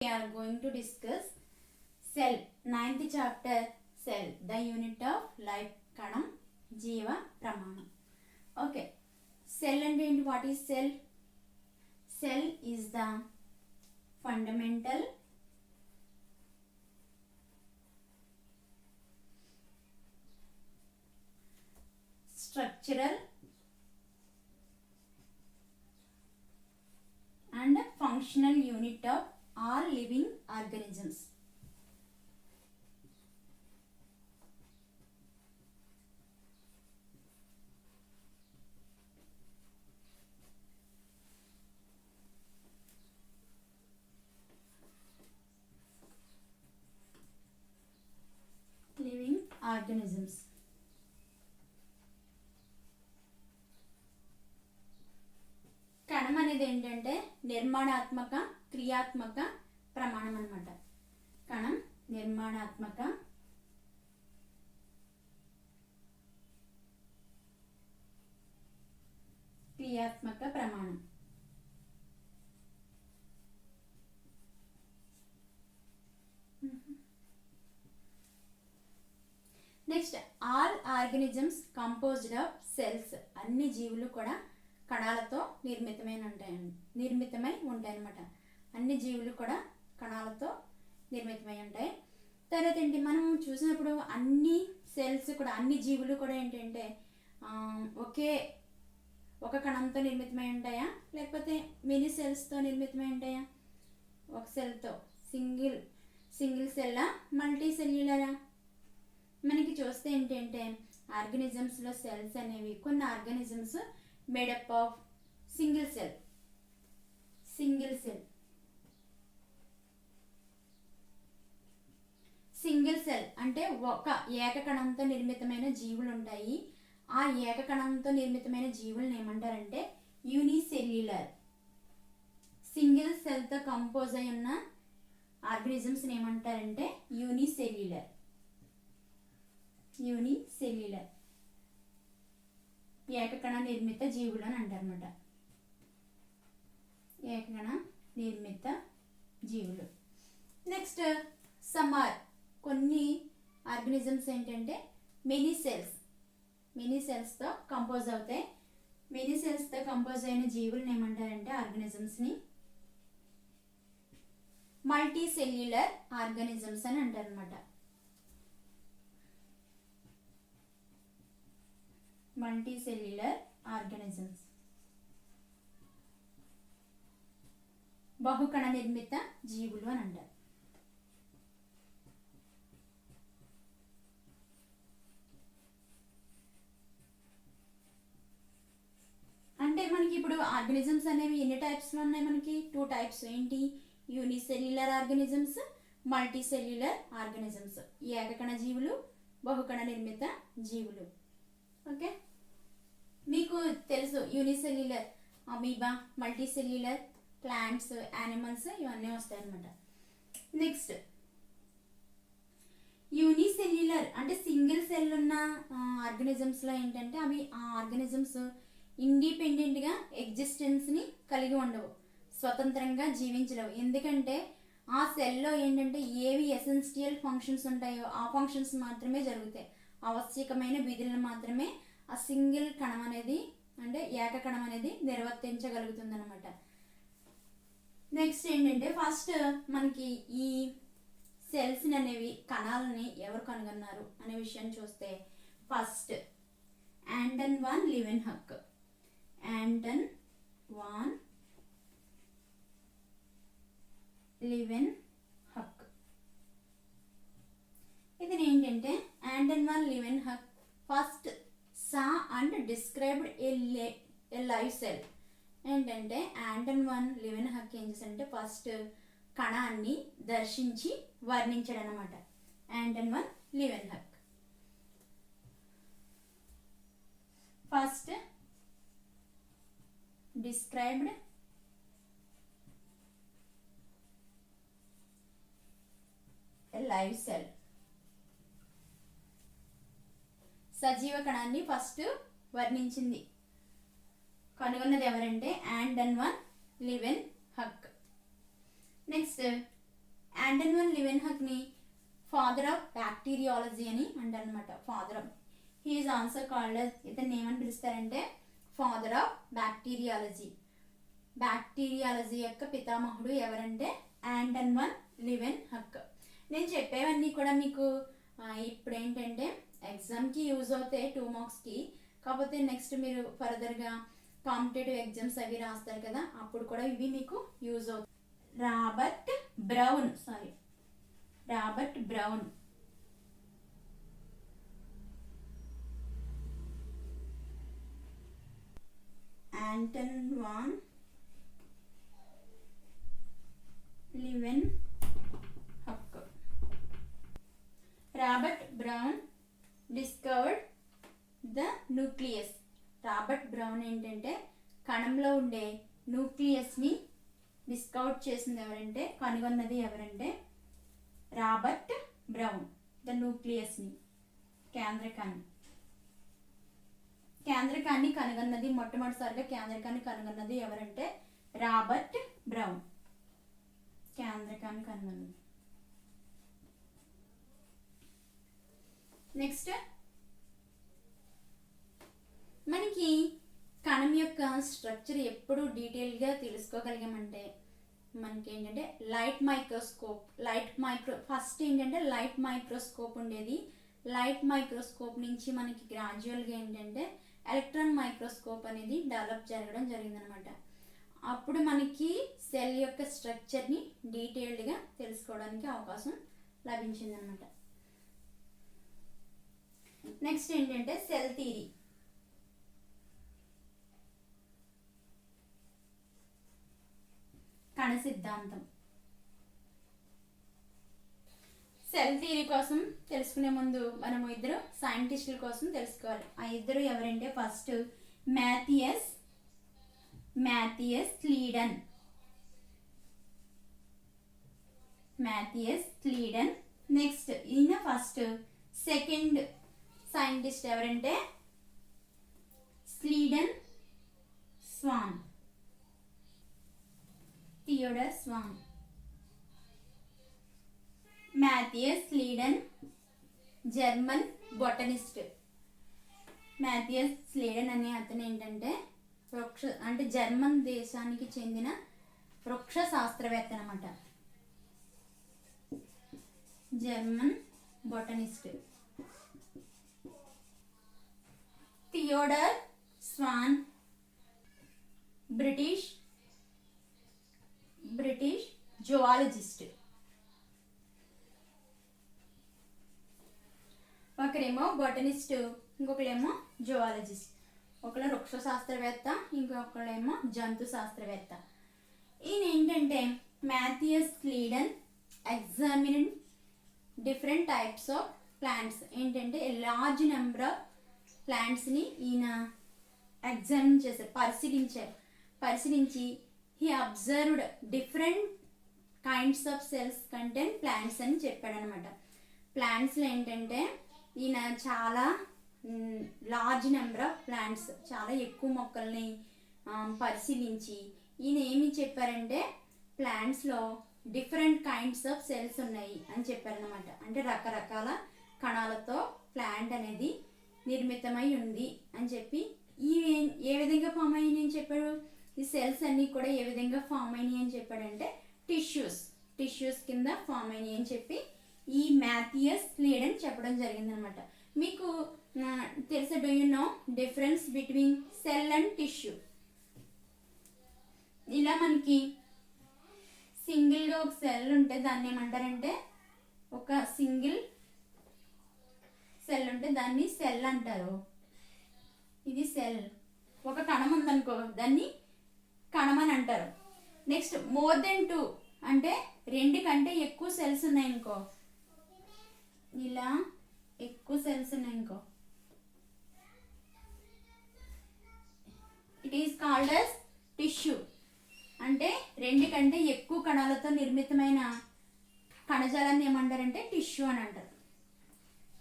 We are going to discuss cell, 9th chapter, cell, the unit of life, kanam, jeeva, pramanam. Okay, cell and what is cell? Cell is the fundamental structural and functional unit of all living organisms. Living organisms. కణం అనేది ఏంటంటే నిర్మాణాత్మక క్రియాత్మక ప్రమాణం అన్నమాట. కణం నిర్మాణాత్మక క్రియాత్మక ప్రమాణం. Next, all organisms composed of cells. అన్ని జీవులు కూడా కణాలతో నిర్మితమై ఉంటాయి అన్నమాట. అన్ని జీవులు కూడా కణాలతో నిర్మితమై ఉంటాయి. తర్వాత ఏంటి, మనం చూసినప్పుడు అన్ని సెల్స్ కూడా, అన్ని జీవులు కూడా ఏంటంటే ఒక కణంతో నిర్మితమై ఉంటాయా, లేకపోతే మినీ సెల్స్తో నిర్మితమై ఉంటాయా? ఒక సెల్తో, సింగిల్ సెల్లా, మల్టీ సెల్యులరా? మనకి చూస్తే ఏంటంటే ఆర్గానిజమ్స్లో సెల్స్ అనేవి, కొన్ని organisms made up of single cell. Single cell అంటే ఒక ఏకకణంతో నిర్మితమైన జీవులు ఉంటాయి. ఆ ఏకకణంతో నిర్మితమైన జీవులను ఏమంటారంటే యూనిసెల్యులర్. సింగిల్ సెల్తో కంపోజ్ అయి ఉన్న ఆర్గానిజమ్స్ ఏమంటారంటే యూనిసెల్యులర్. ఏకకణ నిర్మిత జీవులు అని అంటారన్నమాట. ఏకకణ నిర్మిత జీవులు. నెక్స్ట్, కొన్ని ఆర్గానిజమ్స్ ఏంటంటే మెనీ సెల్స్తో కంపోజ్ అవుతాయి. మెనీ సెల్స్తో కంపోజ్ అయిన జీవులను ఏమంటారంటే ఆర్గానిజమ్స్ని మల్టీ సెల్యులర్ ఆర్గానిజమ్స్ అని అంటారన్నమాట. Multicellular organisms. బహుకణ నిర్మిత జీవులు అని అంటారు. అంటే మనకి ఇప్పుడు ఆర్గానిజమ్స్ అనేవి ఎన్ని టైప్స్లో ఉన్నాయి? మనకి 2 టైప్స్. ఏంటి? Unicellular organisms, multicellular organisms. ఏకకణ జీవులు, బహుకణ నిర్మిత జీవులు. ఓకే, మీకు తెలుసు unicellular amoeba, multicellular plants, animals, ఇవన్నీ వస్తాయి అన్నమాట. నెక్స్ట్, యూనిసెల్యులర్ అంటే సింగిల్ సెల్ ఉన్న ఆర్గానిజమ్స్లో ఏంటంటే అవి ఆ ఆర్గానిజమ్స్ ఇండిపెండెంట్గా ఎగ్జిస్టెన్స్ని కలిగి ఉండవు, స్వతంత్రంగా జీవించలేవు. ఎందుకంటే ఆ సెల్లో ఏంటంటే ఏవి ఎసెన్షియల్ ఫంక్షన్స్ ఉంటాయో ఆ ఫంక్షన్స్ మాత్రమే జరుగుతాయి. ఆవశ్యకమైన విధులను మాత్రమే ఆ సింగిల్ కణం అనేది, అంటే ఏకకణం అనేది నిర్వర్తించగలుగుతుంది అనమాట. నెక్స్ట్ ఏంటంటే, ఫస్ట్ మనకి ఈ సెల్స్ అనేవి, కణాలని ఎవరు కనుగొన్నారు అనే విషయాన్ని చూస్తే, first Anton van Leeuwenhoek. Anton van Leeuwenhoek. ఇది ఏంటంటే Anton van Leeuwenhoek first saw and described a live cell. ఏంటంటే ఆంటన్ వాన్ లీవెన్హక్ ఏం చేశాడంటే ఫస్ట్ కణాన్ని దర్శించి వర్ణించాడు అనమాట. Anton van Leeuwenhoek first described a live cell. సజీవ కణాన్ని ఫస్ట్ వర్ణించింది, కనుగొన్నది ఎవరంటే ఆంటన్ వాన్ లీవెన్హక్. నెక్స్ట్ లీవెన్ హక్ని ఫాదర్ ఆఫ్ బ్యాక్టీరియాలజీ అని అంటారనమాట. Father of he is also called, ఇతన్ని ఏమని పిలుస్తారంటే ఫాదర్ ఆఫ్ బ్యాక్టీరియాలజీ. బ్యాక్టీరియాలజీ యొక్క పితామహుడు ఎవరంటే ఆంటన్ వన్ లీవెన్ హక్. నేను చెప్పేవన్నీ కూడా మీకు ఇప్పుడు ఏంటంటే ఎగ్జామ్కి యూజ్ అవుతాయి 2 మార్క్స్కి. కాకపోతే నెక్స్ట్ మీరు ఫర్దర్గా కాంపిటేటివ్ ఎగ్జామ్స్ అవి రాస్తారు కదా, అప్పుడు కూడా ఇవి మీకు యూజ్ అవుతాయి. Robert Brown Anton van Leeuwenhoek. Robert Brown discovered the nucleus. Robert Brown ఏంటంటే కణంలో ఉండే న్యూక్లియస్ని డిస్కవర్ చేసింది ఎవరంటే, కనుగొన్నది ఎవరంటే రాబర్ట్ బ్రౌన్. ద న్యూక్లియస్ని, కేంద్రకాన్ని కనుగొన్నది, మొట్టమొదటిసారిగా కేంద్రకాన్ని కనుగొన్నది ఎవరంటే రాబర్ట్ బ్రౌన్. కేంద్రకాన్ని కనుగొన్నది. నెక్స్ట్ మనకి కణం యొక్క స్ట్రక్చర్ ఎప్పుడు డీటెయిల్గా తెలుసుకోగలిగామంటే మనకి ఏంటంటే ఫస్ట్ ఏంటంటే లైట్ మైక్రోస్కోప్ ఉండేది. లైట్ మైక్రోస్కోప్ నుంచి మనకి గ్రాడ్యువల్గా ఏంటంటే ఎలక్ట్రాన్ మైక్రోస్కోప్ అనేది డెవలప్ జరగడం జరిగిందనమాట. అప్పుడు మనకి సెల్ యొక్క స్ట్రక్చర్ని డీటెయిల్డ్గా తెలుసుకోవడానికి అవకాశం లభించిందనమాట. నెక్స్ట్ ఏంటంటే సెల్ థియరీ. కణ సిద్ధాంతం. సెల్ థియరీ కోసం తెలుసుకునే ముందు మనము ఇద్దరు సైంటిస్టుల కోసం తెలుసుకోవాలి. ఆ ఇద్దరు ఎవరంటే ఫస్ట్ మ్యాథియస్ క్లీడన్. నెక్స్ట్ ఈయన ఫస్ట్. సెకండ్ సైంటిస్ట్ ఎవరంటే Schleiden Schwann, Theodor Schwann. Matthias Schleiden German botanist. Matthias Schleiden అనే అతను ఏంటంటే జర్మన్ దేశానికి చెందిన వృక్ష శాస్త్రవేత్త అనమాట. German botanist. Theodor Schwann British zoologist. ఒకరేమో బొటనిస్ట్, ఇంకొకరేమో జువాలజిస్ట్. ఒకరు వృక్ష శాస్త్రవేత్త, ఇంకొకరేమో జంతు శాస్త్రవేత్త. ఈయన ఏంటంటే Matthias Schleiden examine different types of plants. ఏంటంటే లార్జ్ నెంబర్ ఆఫ్ ప్లాంట్స్ని ఈయన ఎగ్జామిన్ చేశారు, పరిశీలించి he observed different kinds of cells content plants అని చెప్పాడనమాట. ప్లాంట్స్లో ఏంటంటే ఈయన చాలా లార్జ్ నెంబర్ ఆఫ్ ప్లాంట్స్, చాలా ఎక్కువ మొక్కల్ని పరిశీలించి ఈయన ఏమి చెప్పారంటే ప్లాంట్స్లో డిఫరెంట్ కైండ్స్ ఆఫ్ సెల్స్ ఉన్నాయి అని చెప్పారనమాట. అంటే రకరకాల కణాలతో ప్లాంట్ అనేది నిర్మితమై ఉంది అని చెప్పి, ఏ విధంగా ఫామ్ అయ్యి అని చెప్పాడు. ఈ సెల్స్ అన్నీ కూడా ఏ విధంగా ఫామ్ అయినాయి అని చెప్పాడంటే టిష్యూస్ కింద ఫామ్ అయినాయి అని చెప్పి ఈ మ్యాథియస్ క్లీడన్ చెప్పడం జరిగిందనమాట. మీకు తెలుసా, do you know difference between cell and tissue? ఇలా మనకి సింగిల్గా ఒక సెల్ ఉంటే దాన్ని ఏమంటారంటే, ఒక సింగిల్ సెల్ ఉంటే దాన్ని సెల్ అంటారు. ఇది సెల్. ఒక కణం ఉందనుకో దాన్ని కణం అని అంటారు. నెక్స్ట్ మోర్ దెన్ 2 అంటే 2 కంటే ఎక్కువ సెల్స్ ఉన్నాయనుకో, ఇలా ఎక్కువ సెల్స్ ఉన్నాయనుకో, it is called as tissue. అంటే 2 కంటే ఎక్కువ కణాలతో నిర్మితమైన కణజాలాన్ని ఏమంటారంటే టిష్యూ అని అంటారు.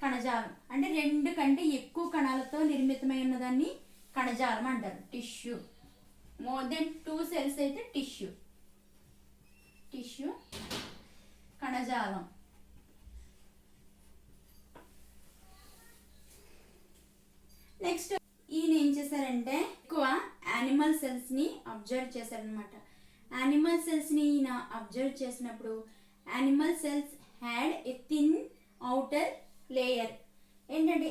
కణజాలం అంటే 2 కంటే ఎక్కువ కణాలతో నిర్మితమై ఉన్నదాన్ని కణజాలం అంటారు, టిష్యూ. మోర్ దెన్ 2 సెల్స్ అయితే టిష్యూ కణజాలం. సెల్స్ని అబ్జర్వ్ చేశారనమాట. యానిమల్ సెల్స్ని ఈయన అబ్జర్వ్ చేసినప్పుడు animal cells had a thin outer layer. ఏంటంటే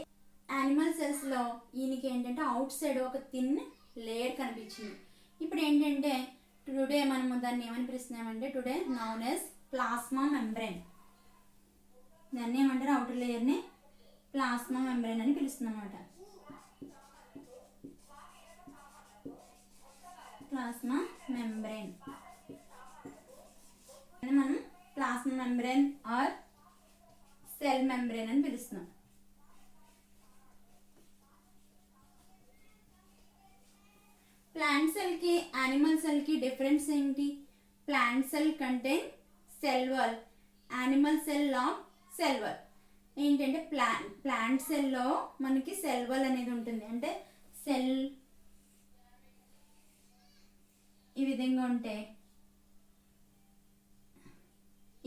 యానిమల్ సెల్స్లో ఈయనకి ఏంటంటే అవుట్ సైడ్ ఒక థిన్ లేయర్ కనిపించింది. ఇప్పుడు ఏంటంటే టుడే మనము దాన్ని ఏమని పిలుస్తున్నామంటే today known as plasma membrane. దాన్ని ఏమంటారు, అవుటర్ లేయర్ని ప్లాస్మా మెంబ్రేన్ అని పిలుస్తున్నాం అన్నమాట. ప్లాస్మా మెంబ్రేన్ మనం plasma membrane or cell membrane అని పిలుస్తున్నాం. ప్లాంట్ సెల్ కి యానిమల్ సెల్ కి డిఫరెన్స్ ఏంటి? Plant cell contain cell wall, animal cell lack cell wall. ఏంటంటే ప్లాంట్ సెల్లో మనకి సెల్ వాల్ అనేది ఉంటుంది. అంటే సెల్ ఈ విధంగా ఉంటే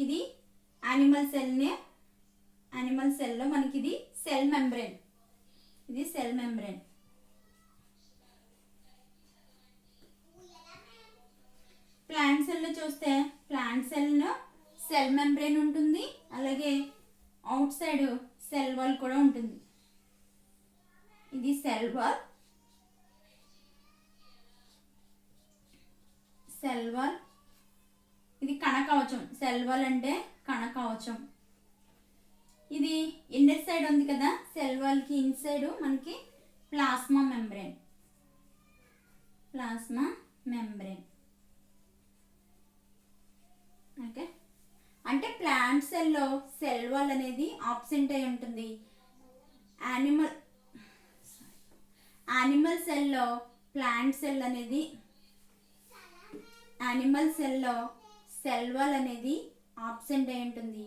ఇది యానిమల్ సెల్లో మనకి ఇది సెల్ మెంబ్రేన్, ఇది సెల్ మెంబ్రేన్. ప్లాంట్ సెల్లో చూస్తే ప్లాంట్ సెల్లో సెల్ మెంబ్రేన్ ఉంటుంది, అలాగే అవుట్ సైడ్ సెల్ వాల్ కూడా ఉంటుంది. ఇది సెల్ వాల్, ఇది కణకవచం. సెల్ వాల్ అంటే కణకవచం. ఇది ఇన్నర్ సైడ్ ఉంది కదా సెల్ వాల్ కి, ఇన్సైడ్ మనకి ప్లాస్మా మెంబ్రేన్. ఓకే, అంటే ప్లాంట్ సెల్లో సెల్ వాల్ అనేది ఆబ్సెంట్ అయి ఉంటుంది. యానిమల్ సెల్లో సెల్ వాల్ అనేది ఆబ్సెంట్ అయి ఉంటుంది.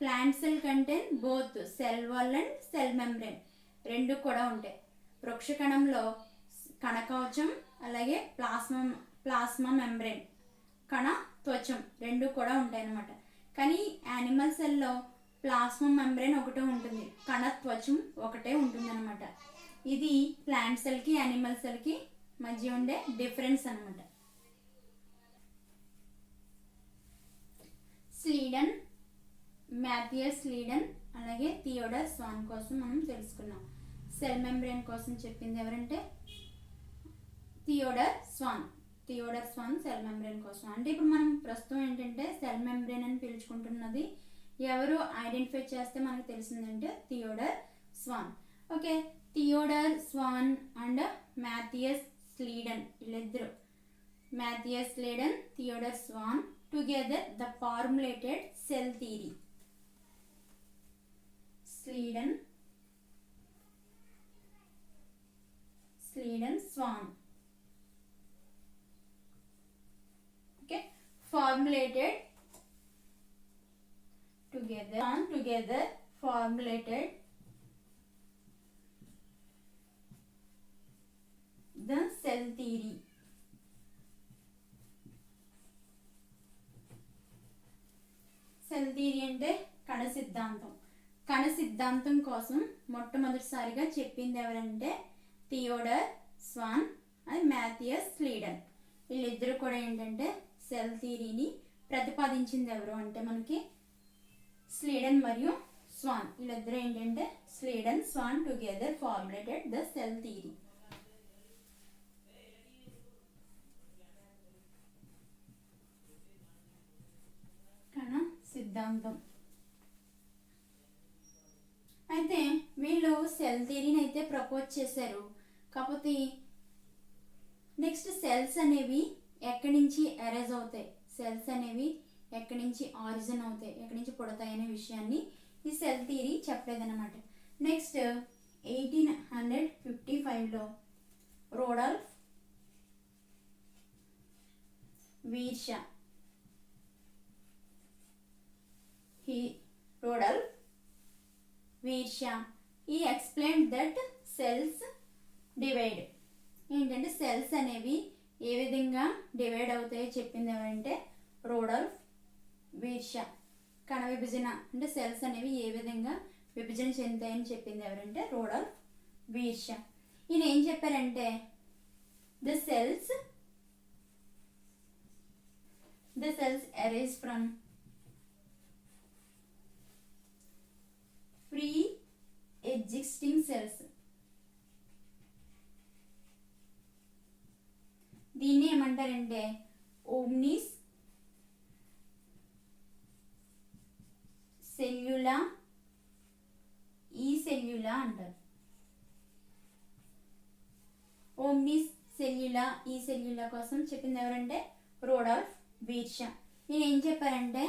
Plant cell contain both cell wall and cell membrane, రెండు కూడా ఉంటాయి. వృక్ష కణంలో కణకవచం అలాగే ప్లాస్మా మెంబ్రేన్, కణ త్వచం రెండు కూడా ఉంటాయి అన్నమాట. కానీ యానిమల్ సెల్లో ప్లాస్మా మెంబ్రేన్ ఒకటే ఉంటుంది, కణ త్వచం ఒకటే ఉంటుంది అనమాట. ఇది ప్లాంట్ సెల్కి యానిమల్ సెల్కి మధ్య ఉండే డిఫరెన్స్ అనమాట. మాథియస్ స్లీడన్ అలాగే థియోడర్ స్వాన్ కోసం మనం తెలుసుకున్నాం. సెల్ మెంబ్రేన్ కోసం చెప్పింది ఎవరంటే థియోడర్ స్వాన్ సెల్ మెంబ్రేన్ కోసం. అంటే ఇప్పుడు మనం ప్రస్తుతం ఏంటంటే సెల్ మెంబ్రేన్ అని పిలుచుకుంటున్నది ఎవరు ఐడెంటిఫై చేస్తే మనకు తెలిసిందంటే Theodor Schwann. Okay, Theodor Schwann and Matthias Schleiden, వీళ్ళిద్దరు Matthias Schleiden, Theodor Schwann together the formulated cell theory. Sleeden, Swan. Okay, formulated together formulated the cell theory. Cell theory అంటే కణ సిద్ధాంతం కోసం మొట్టమొదటిసారిగా చెప్పింది ఎవరంటే Theodore Schwann and Matthias Schleiden. వీళ్ళిద్దరు కూడా ఏంటంటే సెల్ థియరీని ప్రతిపాదించింది ఎవరు అంటే మనకి స్లీడన్ మరియు స్వాన్. వీళ్ళిద్దరు ఏంటంటే Schwann together formulated the cell theory. సిద్ధాంతం. అయితే వీళ్ళు సెల్ థియరీని అయితే ప్రపోజ్ చేశారు. కాకపోతే నెక్స్ట్ సెల్స్ అనేవి ఎక్కడి నుంచి అరైజ్ అవుతాయి, సెల్స్ అనేవి ఎక్కడి నుంచి ఆరిజిన్ అవుతాయి, ఎక్కడి నుంచి పుడతాయి అనే విషయాన్ని ఈ సెల్ థియరీ చెప్పలేదన్నమాట. నెక్స్ట్ 1855లో Rudolf Virchow he explained that cells divide. ఏంటంటే సెల్స్ అనేవి ఏ విధంగా డివైడ్ అవుతాయో చెప్పింది ఎవరంటే రోడాల్ఫ్ వీర్షా. కణ విభజన అంటే సెల్స్ అనేవి ఏ విధంగా విభజన చెందుతాయని చెప్పింది ఎవరంటే రోడాల్ఫ్ వీర్షా. ఈయన ఏం చెప్పారంటే the cells The cells arise from pre-existing cells. దీన్ని ఏమంటారంటే ఓమ్నిస్ సెల్యులా ఈ సెల్యులా అంటారు. ఓమ్నిస్ సెల్యులా ఈ సెల్యులా కోసం చెప్పింది ఎవరంటే రూడాల్ఫ్ వీర్షా. నేను ఏం చెప్పారంటే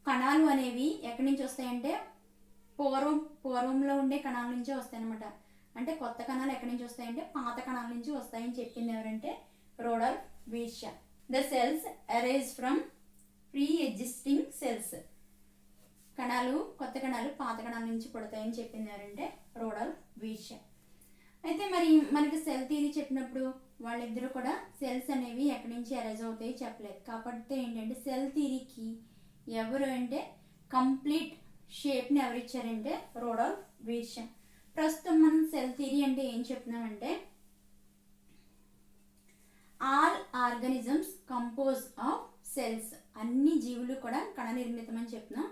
కణాలు అనేవి ఎక్కడి నుంచి వస్తాయంటే పూర్వంలో ఉండే కణాల నుంచే వస్తాయి అనమాట. అంటే కొత్త కణాలు ఎక్కడి నుంచి వస్తాయంటే పాత కణాల నుంచి వస్తాయని చెప్పింది ఎవరంటే Rudolf Virchow. The cells arise from pre existing cells. కణాలు కొత్త కణాలు పాత కణాల నుంచి పుడతాయని చెప్పింది ఎవరంటే రూడాల్ఫ్ వీర్షా. అయితే మరి మనకి సెల్ థియరీ చెప్పినప్పుడు వాళ్ళిద్దరూ కూడా సెల్స్ అనేవి ఎక్కడి నుంచి అరైజ్ అవుతాయి చెప్పలేదు. కాబట్టి ఏంటంటే సెల్ థియరీకి ఎవరు అంటే కంప్లీట్ షేప్ని ఎవరు ఇచ్చారంటే రూడాల్ఫ్ వీర్షా. ప్రస్తుతం మనం సెల్ థియరీ అంటే ఏం చెప్తున్నామంటే all organisms compose of cells. అన్ని జీవులు కూడా కణ నిర్మితం అని చెప్తున్నాం.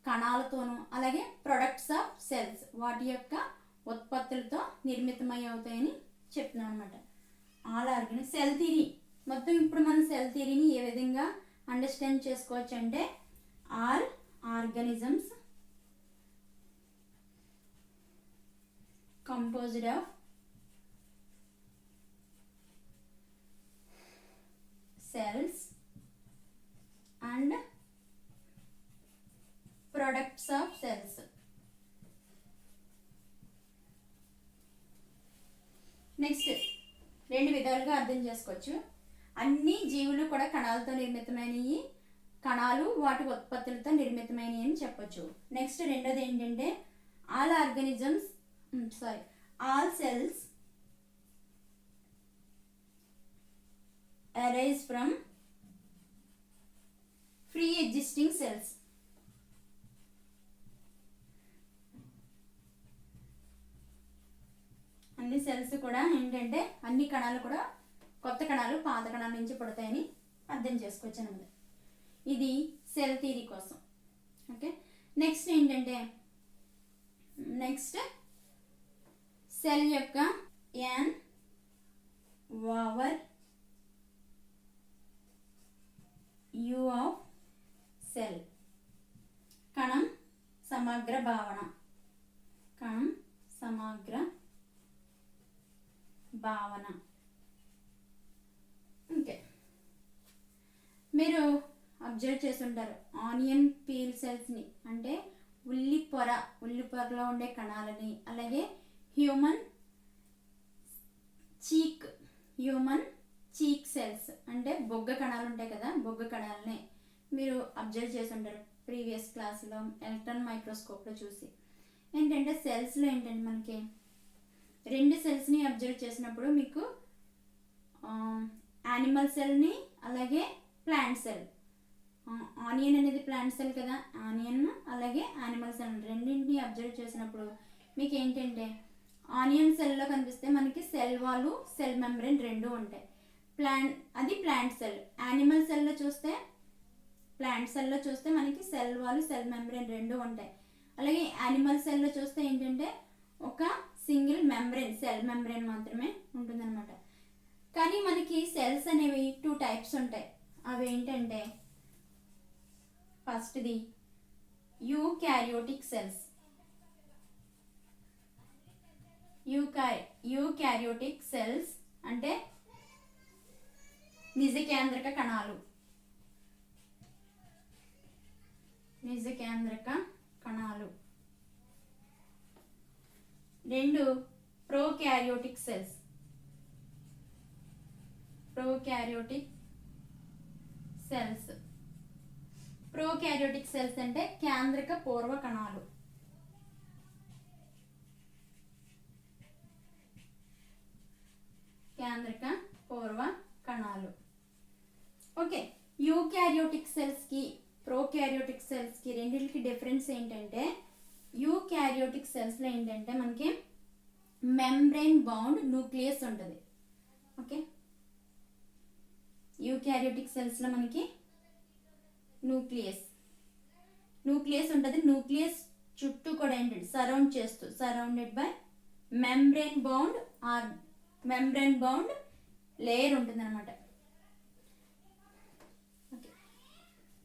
కణాలతోనూ అలాగే ప్రొడక్ట్స్ ఆఫ్ సెల్స్ వాటి యొక్క ఉత్పత్తులతో నిర్మితమై అవుతాయని చెప్తున్నాం అనమాట. ఆల్ ఆర్గానిక్ సెల్ థియరీ మొత్తం ఇప్పుడు మనం సెల్ థియరీని ఏ విధంగా అండర్స్టాండ్ చేసుకోవచ్చు అంటే all organisms composed of cells and products of cells. Next రెండు విధాలుగా అర్థం చేసుకోవచ్చు. అన్ని జీవులు కూడా కణాలతో నిర్మితమైనవి, కణాలు వాటి ఉత్పత్తులతో నిర్మితమైనవి అని చెప్పొచ్చు. నెక్స్ట్ రెండోది ఏంటంటే all organisms all cells arise from pre-existing cells. అన్ని సెల్స్ కూడా ఏంటంటే అన్ని కణాలు కూడా కొత్త కణాలు పాత కణాల నుంచి పుడతాయని అర్థం చేసుకోవచ్చు అన్నమాట. ఇది సెల్ థియరీ కోసం. ఓకే, నెక్స్ట్ ఏంటంటే సెల్ యొక్క ఎన్ ఓవర్ యు ఆఫ్ సెల్. కణం సమగ్ర భావన. కణం సమగ్ర భావన. ఓకే, మీరు అబ్జర్వ్ చేస్తుంటారు ఆనియన్ పీల్ సెల్స్ని, అంటే ఉల్లి పొరలో ఉండే కణాలని, అలాగే హ్యూమన్ చీక్ సెల్స్ అంటే బొగ్గ కణాలు ఉంటాయి కదా, బొగ్గ కణాలని మీరు అబ్జర్వ్ చేసి ఉంటారు ప్రీవియస్ క్లాస్లో ఎలక్ట్రాన్ మైక్రోస్కోప్లో చూసి. ఏంటంటే సెల్స్లో ఏంటంటే మనకి రెండు సెల్స్ని అబ్జర్వ్ చేసినప్పుడు మీకు యానిమల్ సెల్ని అలాగే ప్లాంట్ సెల్. ఆనియన్ అనేది ప్లాంట్ సెల్ కదా, ఆనియన్ అలాగే యానిమల్ సెల్ రెండింటిని అబ్జర్వ్ చేసినప్పుడు మీకు ఏంటంటే ఆనియన్ సెల్లో కనిపిస్తే మనకి సెల్ వాల్ సెల్ మెంబ్రేన్ రెండు ఉంటాయి. అది ప్లాంట్ సెల్. యానిమల్ సెల్లో చూస్తే ప్లాంట్ సెల్లో చూస్తే మనకి సెల్ వాల్ సెల్ మెంబ్రేన్ రెండు ఉంటాయి. అలాగే యానిమల్ సెల్లో చూస్తే ఏంటంటే ఒక సింగిల్ మెంబ్రేన్ సెల్ మెంబ్రేన్ మాత్రమే ఉంటుందన్నమాట. కానీ మనకి సెల్స్ అనేవి 2 టైప్స్ ఉంటాయి. అవి ఏంటంటే ఫస్ట్ది యూకారియోటిక్ సెల్స్. యూకారియోటిక్ సెల్స్ అంటే నిజకేంద్రక కణాలు. రెండు ప్రోకారియోటిక్ సెల్స్. ప్రోకారియోటిక్ సెల్స్ అంటే కేంద్రక పూర్వ కణాలు. ఓకే, యూకారియోటిక్ సెల్స్ కి ప్రోకారియోటిక్ సెల్స్ కి రెండింటికి డిఫరెన్స్ ఏంటంటే యూకారియోటిక్ సెల్స్ లో ఏంటంటే మనకి మెంబ్రేన్ బౌండ్ న్యూక్లియస్ ఉంటుంది. ఓకే, యూకారియోటిక్ సెల్స్లో మనకి న్యూక్లియస్ ఉంటుంది. న్యూక్లియస్ చుట్టూ కూడా ఏంటంటే surrounded by membrane bound layer ఉంటుంది అనమాట.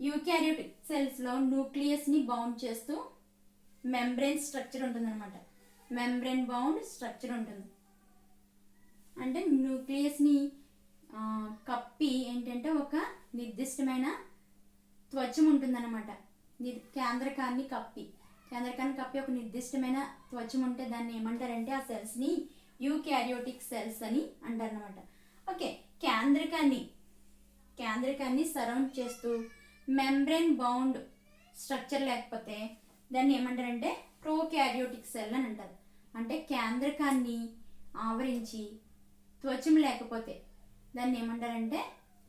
యూకారియోటిక్ సెల్స్లో న్యూక్లియస్ని బౌండ్ చేస్తూ మెంబ్రేన్ స్ట్రక్చర్ ఉంటుంది అనమాట. మెంబ్రేన్ బౌండ్ స్ట్రక్చర్ ఉంటుంది అంటే న్యూక్లియస్ని కప్పి ఏంటంటే ఒక నిర్దిష్టమైన త్వచం ఉంటుందన్నమాట. కేంద్రకాన్ని కప్పి ఒక నిర్దిష్టమైన త్వచం ఉంటే దాన్ని ఏమంటారంటే ఆ సెల్స్ని యూకారియోటిక్ సెల్స్ అని అంటారనమాట. ఓకే, కేంద్రకాన్ని సరౌండ్ చేస్తూ మెంబ్రేన్ బౌండ్ స్ట్రక్చర్ లేకపోతే దాన్ని ఏమంటారంటే ప్రోకారియోటిక్ సెల్ అని అంటారు. అంటే కేంద్రకాన్ని ఆవరించి త్వచం లేకపోతే దాన్ని ఏమంటారంటే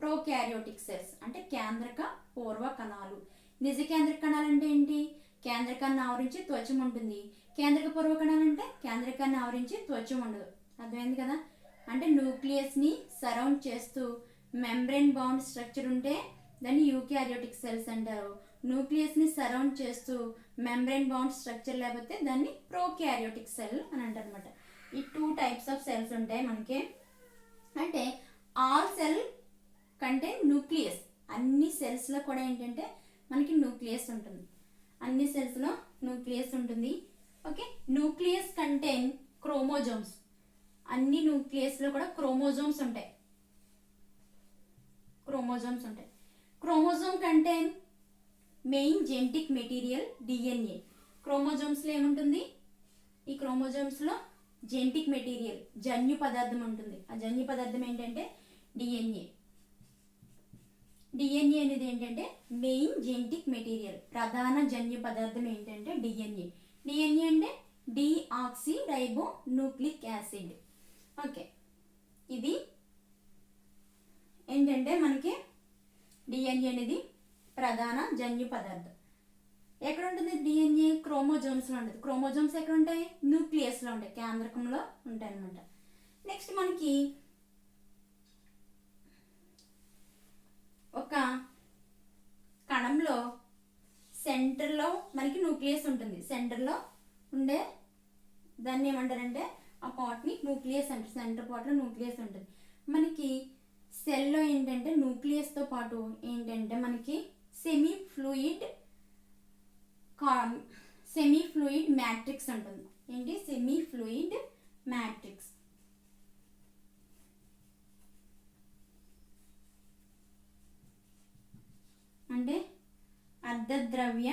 ప్రోకారియోటిక్ సెల్స్ అంటే కేంద్రక పూర్వ కణాలు. నిజ కేంద్రక కణాలు అంటే ఏంటి? కేంద్రకాన్ని ఆవరించి త్వచం ఉంటుంది. కేంద్రక పూర్వ కణాలు అంటే కేంద్రకాన్ని ఆవరించి త్వచం ఉండదు. అర్థమైంది కదా? అంటే న్యూక్లియస్ని సరౌండ్ చేస్తూ మెంబ్రేన్ బౌండ్ స్ట్రక్చర్ ఉంటే దాన్ని యూకారియోటిక్ సెల్స్ అంటారు. న్యూక్లియస్ని సరౌండ్ చేస్తూ మెంబ్రేన్ బౌండ్ స్ట్రక్చర్ లేకపోతే దాన్ని ప్రోకారియోటిక్ సెల్ అని అంటారు అనమాట. ఈ 2 టైప్స్ ఆఫ్ సెల్స్ ఉంటాయి మనకి. అంటే ఆల్ సెల్ కంటైన్ న్యూక్లియస్. అన్ని సెల్స్లో కూడా ఏంటంటే మనకి న్యూక్లియస్ ఉంటుంది. అన్ని సెల్స్లో న్యూక్లియస్ ఉంటుంది. Okay, nucleus contain chromosomes. అన్ని న్యూక్లియస్లో కూడా క్రోమోజోమ్స్ ఉంటాయి. Chromosome contain main genetic material DNA. క్రోమోజోమ్స్లో ఏముంటుంది? ఈ క్రోమోజోమ్స్లో జెనెటిక్ మెటీరియల్ జన్యు పదార్థం ఉంటుంది. ఆ జన్యు పదార్థం ఏంటంటే డిఎన్ఏ. డిఎన్ఏ అనేది ఏంటంటే మెయిన్ జెనెటిక్ మెటీరియల్. ప్రధాన జన్యు పదార్థం ఏంటంటే డిఎన్ఏ. డిఎన్ఏ అంటే డిఆక్సీ రైబో న్యూక్లిక్ యాసిడ్. ఓకే, ఇది ఏంటంటే మనకి డిఎన్ఏ అనేది ప్రధాన జన్యు పదార్థం. ఎక్కడ ఉంటుంది డిఎన్ఏ? క్రోమోజోమ్స్లో ఉంటుంది. క్రోమోజోమ్స్ ఎక్కడ ఉంటాయి? న్యూక్లియస్లో ఉంటాయి, కేంద్రకంలో ఉంటాయి అన్నమాట. నెక్స్ట్ మనకి ఒక కణంలో సెంటర్లో మనకి న్యూక్లియస్ ఉంటుంది. సెంటర్లో ఉండే దాన్ని ఏమంటారంటే ఆ పార్ట్ని న్యూక్లియస్ అంటారు. సెంటర్ పార్ట్లో న్యూక్లియస్ ఉంటుంది. మనకి సెల్లో ఏంటంటే న్యూక్లియస్తో పాటు ఏంటంటే మనకి సెమీ ఫ్లూయిడ్ మ్యాట్రిక్స్ ఉంటుంది. ఏంటి? Semi fluid matrix. అంటే అర్ధద్రవ్య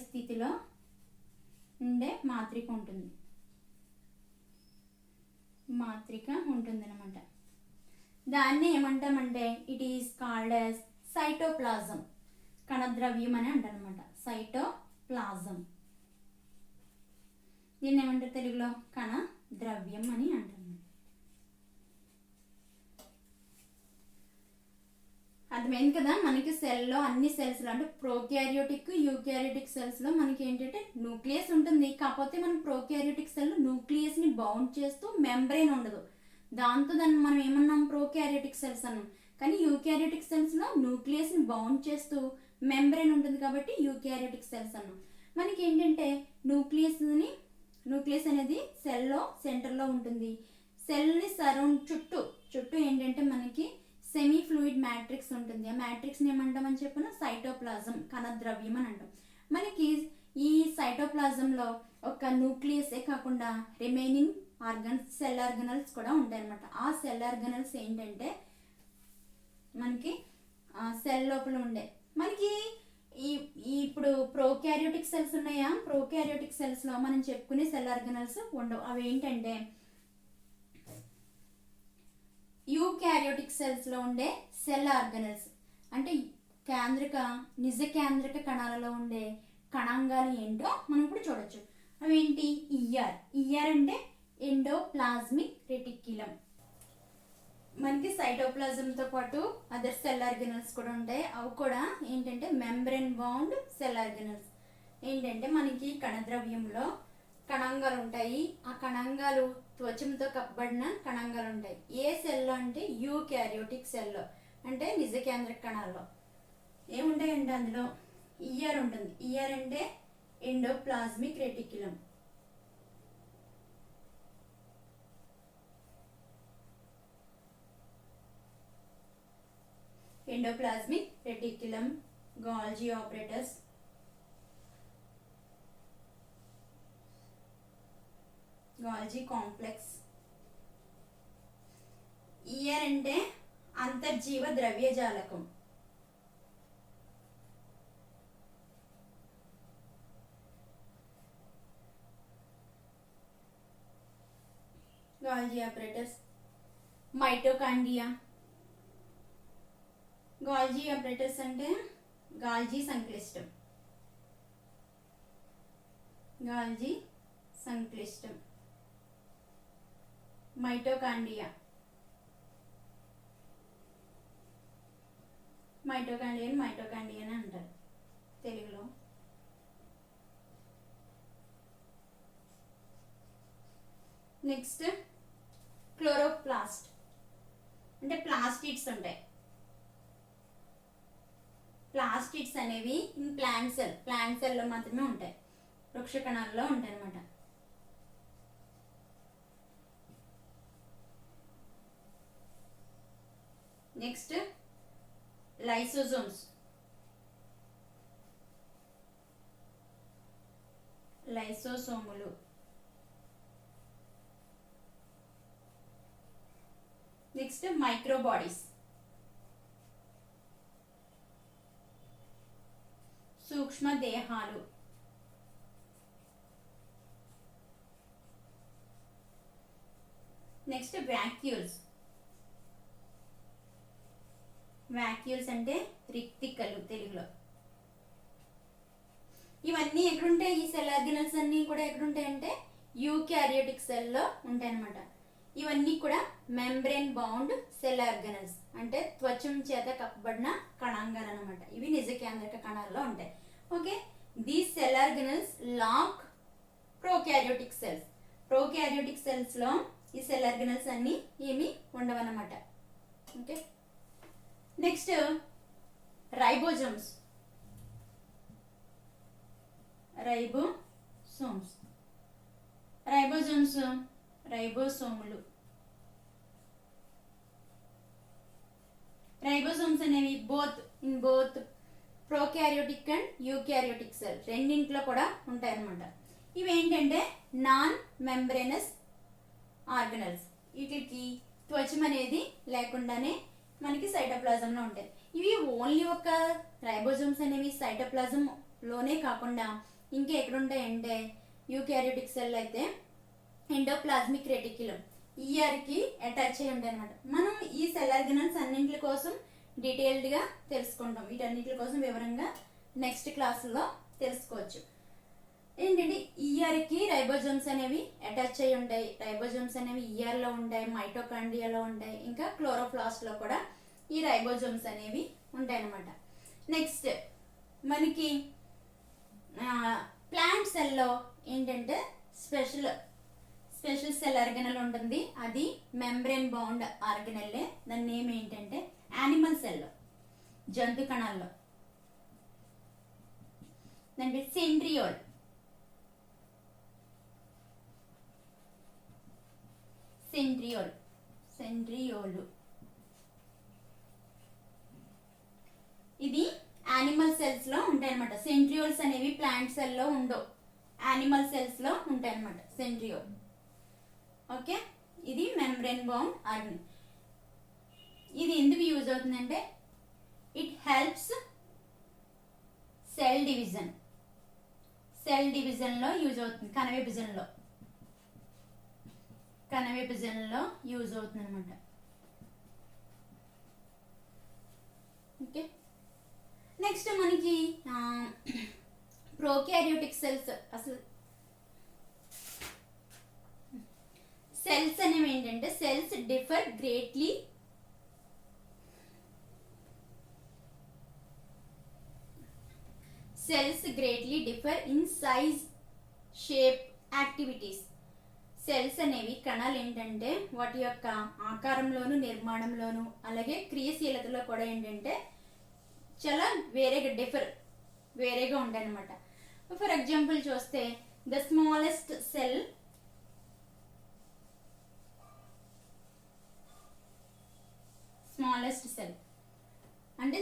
స్థితిలో ఉండే మాత్రిక ఉంటుంది అనమాట. దాన్ని ఏమంటామంటే it is called as cytoplasm. కణద్రవ్యం అని అంటారు అనమాట. సైటోప్లాజం. దీన్ని ఏమంటారు తెలుగులో? కణ ద్రవ్యం అని అంటారు. అర్థమైంది కదా? మనకి సెల్లో అన్ని సెల్స్లో అంటే ప్రోకారియోటిక్ యూకారియోటిక్ సెల్స్లో మనకి ఏంటంటే న్యూక్లియస్ ఉంటుంది. కాకపోతే మనం ప్రోకారియోటిక్ సెల్ న్యూక్లియస్ని బౌండ్ చేస్తూ మెంబ్రేన్ ఉండదు. దాంతో దాన్ని మనం ఏమన్నాం? ప్రోకారియోటిక్ సెల్స్ అన్నాం. కానీ యూకారియోటిక్ సెల్స్లో న్యూక్లియస్ని బౌండ్ చేస్తూ మెంబ్రేన్ ఉంటుంది కాబట్టి యూకారియోటిక్ సెల్స్ అన్నాం. మనకి ఏంటంటే న్యూక్లియస్ అనేది సెల్లో సెంటర్లో ఉంటుంది. సెల్ని సరౌండ్ చుట్టూ ఏంటంటే మనకి సెమీ ఫ్లూయిడ్ మ్యాట్రిక్స్ ఉంటుంది. ఆ మ్యాట్రిక్స్ని ఏమంటామని చెప్పిన సైటోప్లాజం, కణద్రవ్యం అని అంటాం. మనకి ఈ సైటోప్లాజంలో ఒక న్యూక్లియసే కాకుండా రిమైనింగ్ సెల్ ఆర్గనల్స్ కూడా ఉంటాయి అన్నమాట. ఆ సెల్ ఆర్గనల్స్ ఏంటంటే మనకి సెల్ లోపల ఉండే మనకి ఇప్పుడు ప్రోకారియోటిక్ సెల్స్ ఉన్నాయా? ప్రోకారియోటిక్ సెల్స్లో మనం చెప్పుకునే సెల్ ఆర్గనల్స్ ఉండవు. అవి ఏంటంటే యూకారియోటిక్ సెల్స్లో ఉండే సెల్ ఆర్గనల్స్ అంటే నిజ కేంద్రక కణాలలో ఉండే కణాంగాలు ఏంటో మనం ఇప్పుడు చూడొచ్చు. అవేంటి? ఈఆర్ అంటే ఎండోప్లాజ్మిక్ రెటిక్యులం. మనకి సైటోప్లాజంతో పాటు అదర్ సెల్ ఆర్గనల్స్ కూడా ఉంటాయి. అవి కూడా ఏంటంటే మెంబ్రేన్ బౌండ్ సెల్ ఆర్గనల్స్. ఏంటంటే మనకి కణద్రవ్యంలో కణాంగాలు ఉంటాయి. ఆ కణాంగాలు త్వచంతో కప్పబడిన కణంగాలు ఉంటాయి. ఏ సెల్లో అంటే యూకారియోటిక్ సెల్లో, అంటే నిజ కేంద్రక కణాల్లో ఏముంటాయంటే అందులో ఈఆర్ ఉంటుంది. ఈఆర్ అంటే endoplasmic reticulum. Endoplasmic reticulum, Golgi apparatus, Golgi complex. ER అంటే అంతర్జీవ ద్రవ్యజాలకం. Golgi apparatus, mitochondria. Golgi apparatus అంటే గాల్జీ సంక్లిష్టం. గాల్జీ సంక్లిష్టం. మైటోకాండ్రియా. మైటోకాండ్రియా అని అంటారు తెలుగులో. నెక్స్ట్ క్లోరోప్లాస్ట్ అంటే ప్లాస్టిడ్స్ ఉంటాయి. ప్లాస్టిడ్స్ అనేవి ప్లాంట్ సెల్లో మాత్రమే ఉంటాయి, వృక్ష కణాల్లో ఉంటాయి అన్నమాట. Next lysosomes. లైసోసోములు. Next microbodies. సూక్ష్మ దేహాలు. Next vacuoles. వ్యాక్యూల్స్ అంటే రిక్తికలు తెలుగులో. ఇవన్నీ ఎక్కడుంటాయి? ఈ సెల్ ఆర్గనల్స్ అన్నీ కూడా ఎక్కడుంటాయి అంటే యూకారియోటిక్ సెల్లో ఉంటాయి అన్నమాట. ఇవన్నీ కూడా మెంబ్రేన్ బౌండ్ సెల్ ఆర్గనల్స్ అంటే త్వచం చేత కప్పబడిన కణాంగాలు అనమాట. ఇవి నిజ కేంద్రక కణాల్లో ఉంటాయి. Okay, these cell organelles lack prokaryotic cells. Prokaryotic cells లో ఈ సెల్ ఆర్గనల్స్ అన్ని ఏమి ఉండవన్నమాట. Okay, next ribosomes. రైబోసోములు. రైబోసోమ్స్ అనేవి both prokaryotic and eukaryotic cell రెండింటిలో కూడా ఉంటాయి అన్నమాట. ఇవి ఏంటంటే నాన్ మెంబ్రేనస్ ఆర్గనల్స్. వీటికి త్వచం అనేది లేకుండానే మనకి సైటోప్లాజంలో ఉంటాయి. ఇవి ఓన్లీ ఒక రైబోజోమ్స్ అనేవి సైటోప్లాజం లోనే కాకుండా ఇంకా ఎక్కడ ఉంటాయంటే యూకారియోటిక్ సెల్ అయితే ఎండోప్లాజ్మిక్ రెటిక్యులం ఈఆర్కి అటాచ్ అయి ఉంటాయి అనమాట. మనం ఈ సెల్ ఆర్గనల్స్ అన్నింటి కోసం డీటెయిల్డ్గా తెలుసుకుంటాం. వీటన్నిటి కోసం వివరంగా నెక్స్ట్ క్లాసులో తెలుసుకోవచ్చు. ఏంటంటే ఈఆర్కి రైబోజోమ్స్ అనేవి అటాచ్ అయి ఉంటాయి. రైబోజోమ్స్ అనేవి ఈఆర్లో ఉంటాయి, మైటోకాండ్రియాలో ఉంటాయి, ఇంకా క్లోరోప్లాస్ట్లో కూడా ఈ రైబోజోమ్స్ అనేవి ఉంటాయి అన్నమాట. నెక్స్ట్ మనకి ప్లాంట్ సెల్లో ఏంటంటే స్పెషల్ సెల్ ఆర్గనల్ ఉంటుంది. అది మెంబ్రేన్ బౌండ్ ఆర్గనల్లే. దాని నేమ్ ఏంటంటే యానిమల్ సెల్లో, జంతు కణాల్లో దాని సెంట్రియోలు. ఇది యానిమల్ సెల్స్ లో ఉంటాయి అనమాట. సెంట్రియోల్స్ అనేవి ప్లాంట్ సెల్ లో ఉండవు, యానిమల్ సెల్స్ లో ఉంటాయి అనమాట సెంట్రియోల్. ఓకే, ఇది మెంబ్రేన్ బౌండ్ ఆర్గనల్. ఇది ఎందుకు యూజ్ అవుతుందంటే ఇట్ హెల్ప్స్ సెల్ డివిజన్ లో యూజ్ అవుతుంది. కణ విభజనలో యూజ్ అవుతుంది అనమాట. ఓకే, నెక్స్ట్ మనకి ప్రోకారియోటిక్ సెల్స్. అసలు సెల్స్ అనేవి ఏంటంటే cells differ greatly in size, shape, activities. Cells అనేవి కణాలు ఏంటంటే వాటి యొక్క ఆకారంలోను నిర్మాణంలోను అలాగే క్రియాశీలతలో కూడా ఏంటంటే చాలా వేరేగా ఉంటాయి అన్నమాట. ఫర్ ఎగ్జాంపుల్ చూస్తే ద స్మాలెస్ట్ సెల్ అంటే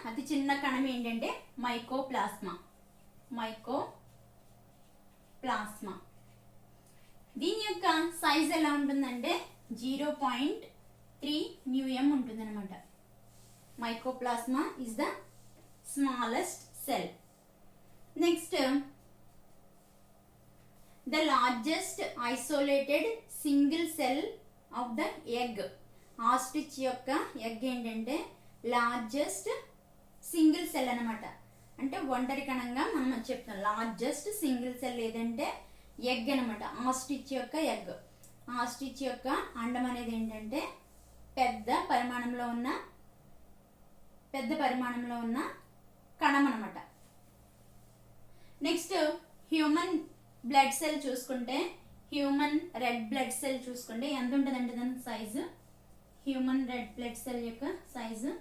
అతి చిన్న కణం ఏంటంటే మైకోప్లాస్మా. దీని యొక్క సైజ్ ఎలా ఉంటుందంటే 0.3 μm ఉంటుంది అనమాట. Mycoplasma is the smallest cell. Next the largest isolated single cell of the egg. Ostrich యొక్క ఎగ్ ఏంటంటే లార్జెస్ట్ సింగిల్ సెల్ అనమాట. అంటే ఒంటరి కణంగా మనం చెప్తాం. లార్జెస్ట్ సింగిల్ సెల్ ఏదంటే ఎగ్ అనమాట. ఆస్ట్రిచ్ యొక్క ఎగ్. ఆస్ట్రిచ్ యొక్క అండం అనేది ఏంటంటే పెద్ద పరిమాణంలో ఉన్న కణం అనమాట. నెక్స్ట్ హ్యూమన్ బ్లడ్ సెల్ చూసుకుంటే, హ్యూమన్ రెడ్ బ్లడ్ సెల్ చూసుకుంటే ఎంత ఉంటుందంటే దాని size, human red blood cell యొక్క సైజు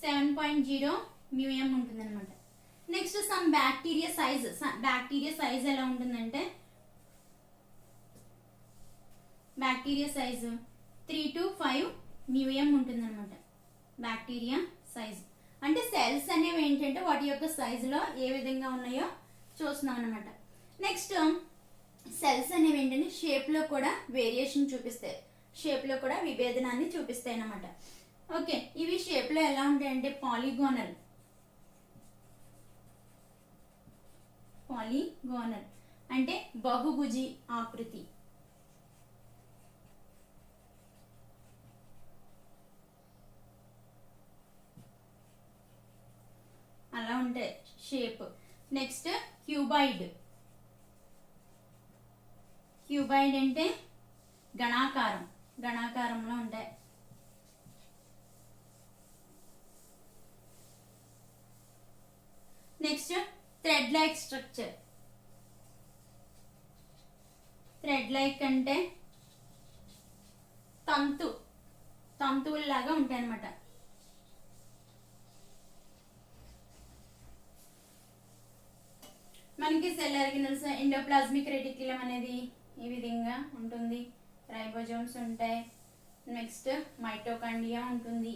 7.0 μm ఉంటుంది అనమాట. నెక్స్ట్ సమ్ బ్యాక్టీరియా సైజ్ ఎలా ఉంటుందంటే బ్యాక్టీరియా సైజు 3 to 5 μm ఉంటుంది అనమాట. బ్యాక్టీరియా సైజ్ అంటే సెల్స్ అనేవి ఏంటంటే వాటి యొక్క సైజులో ఏ విధంగా ఉన్నాయో చూస్తున్నాం అనమాట. నెక్స్ట్ సెల్స్ అనేవి ఏంటంటే షేప్లో కూడా వేరియేషన్ చూపిస్తాయి, షేప్లో కూడా విభేదనాన్ని చూపిస్తాయి అన్నమాట. ఓకే, ఇవి షేప్లో ఎలా ఉంటాయంటే పాలిగోనల్ అంటే బహుభుజి ఆకృతి. అలా ఉంటాయి షేప్. నెక్స్ట్ క్యూబాయిడ్ అంటే గణాకారంలో ఉంటాయి. Next thread like structure. Thread like అంటే తంతువుల్లాగా ఉంటాయి అన్నమాట. మనకి సెల్ ఆర్గనల్స్ ఎండోప్లాస్మిక్ రెటిక్యులం అనేది ఈ విధంగా ఉంటుంది. రైబోజోమ్స్ ఉంటాయి. నెక్స్ట్ మైటోకాండ్రియా ఉంటుంది,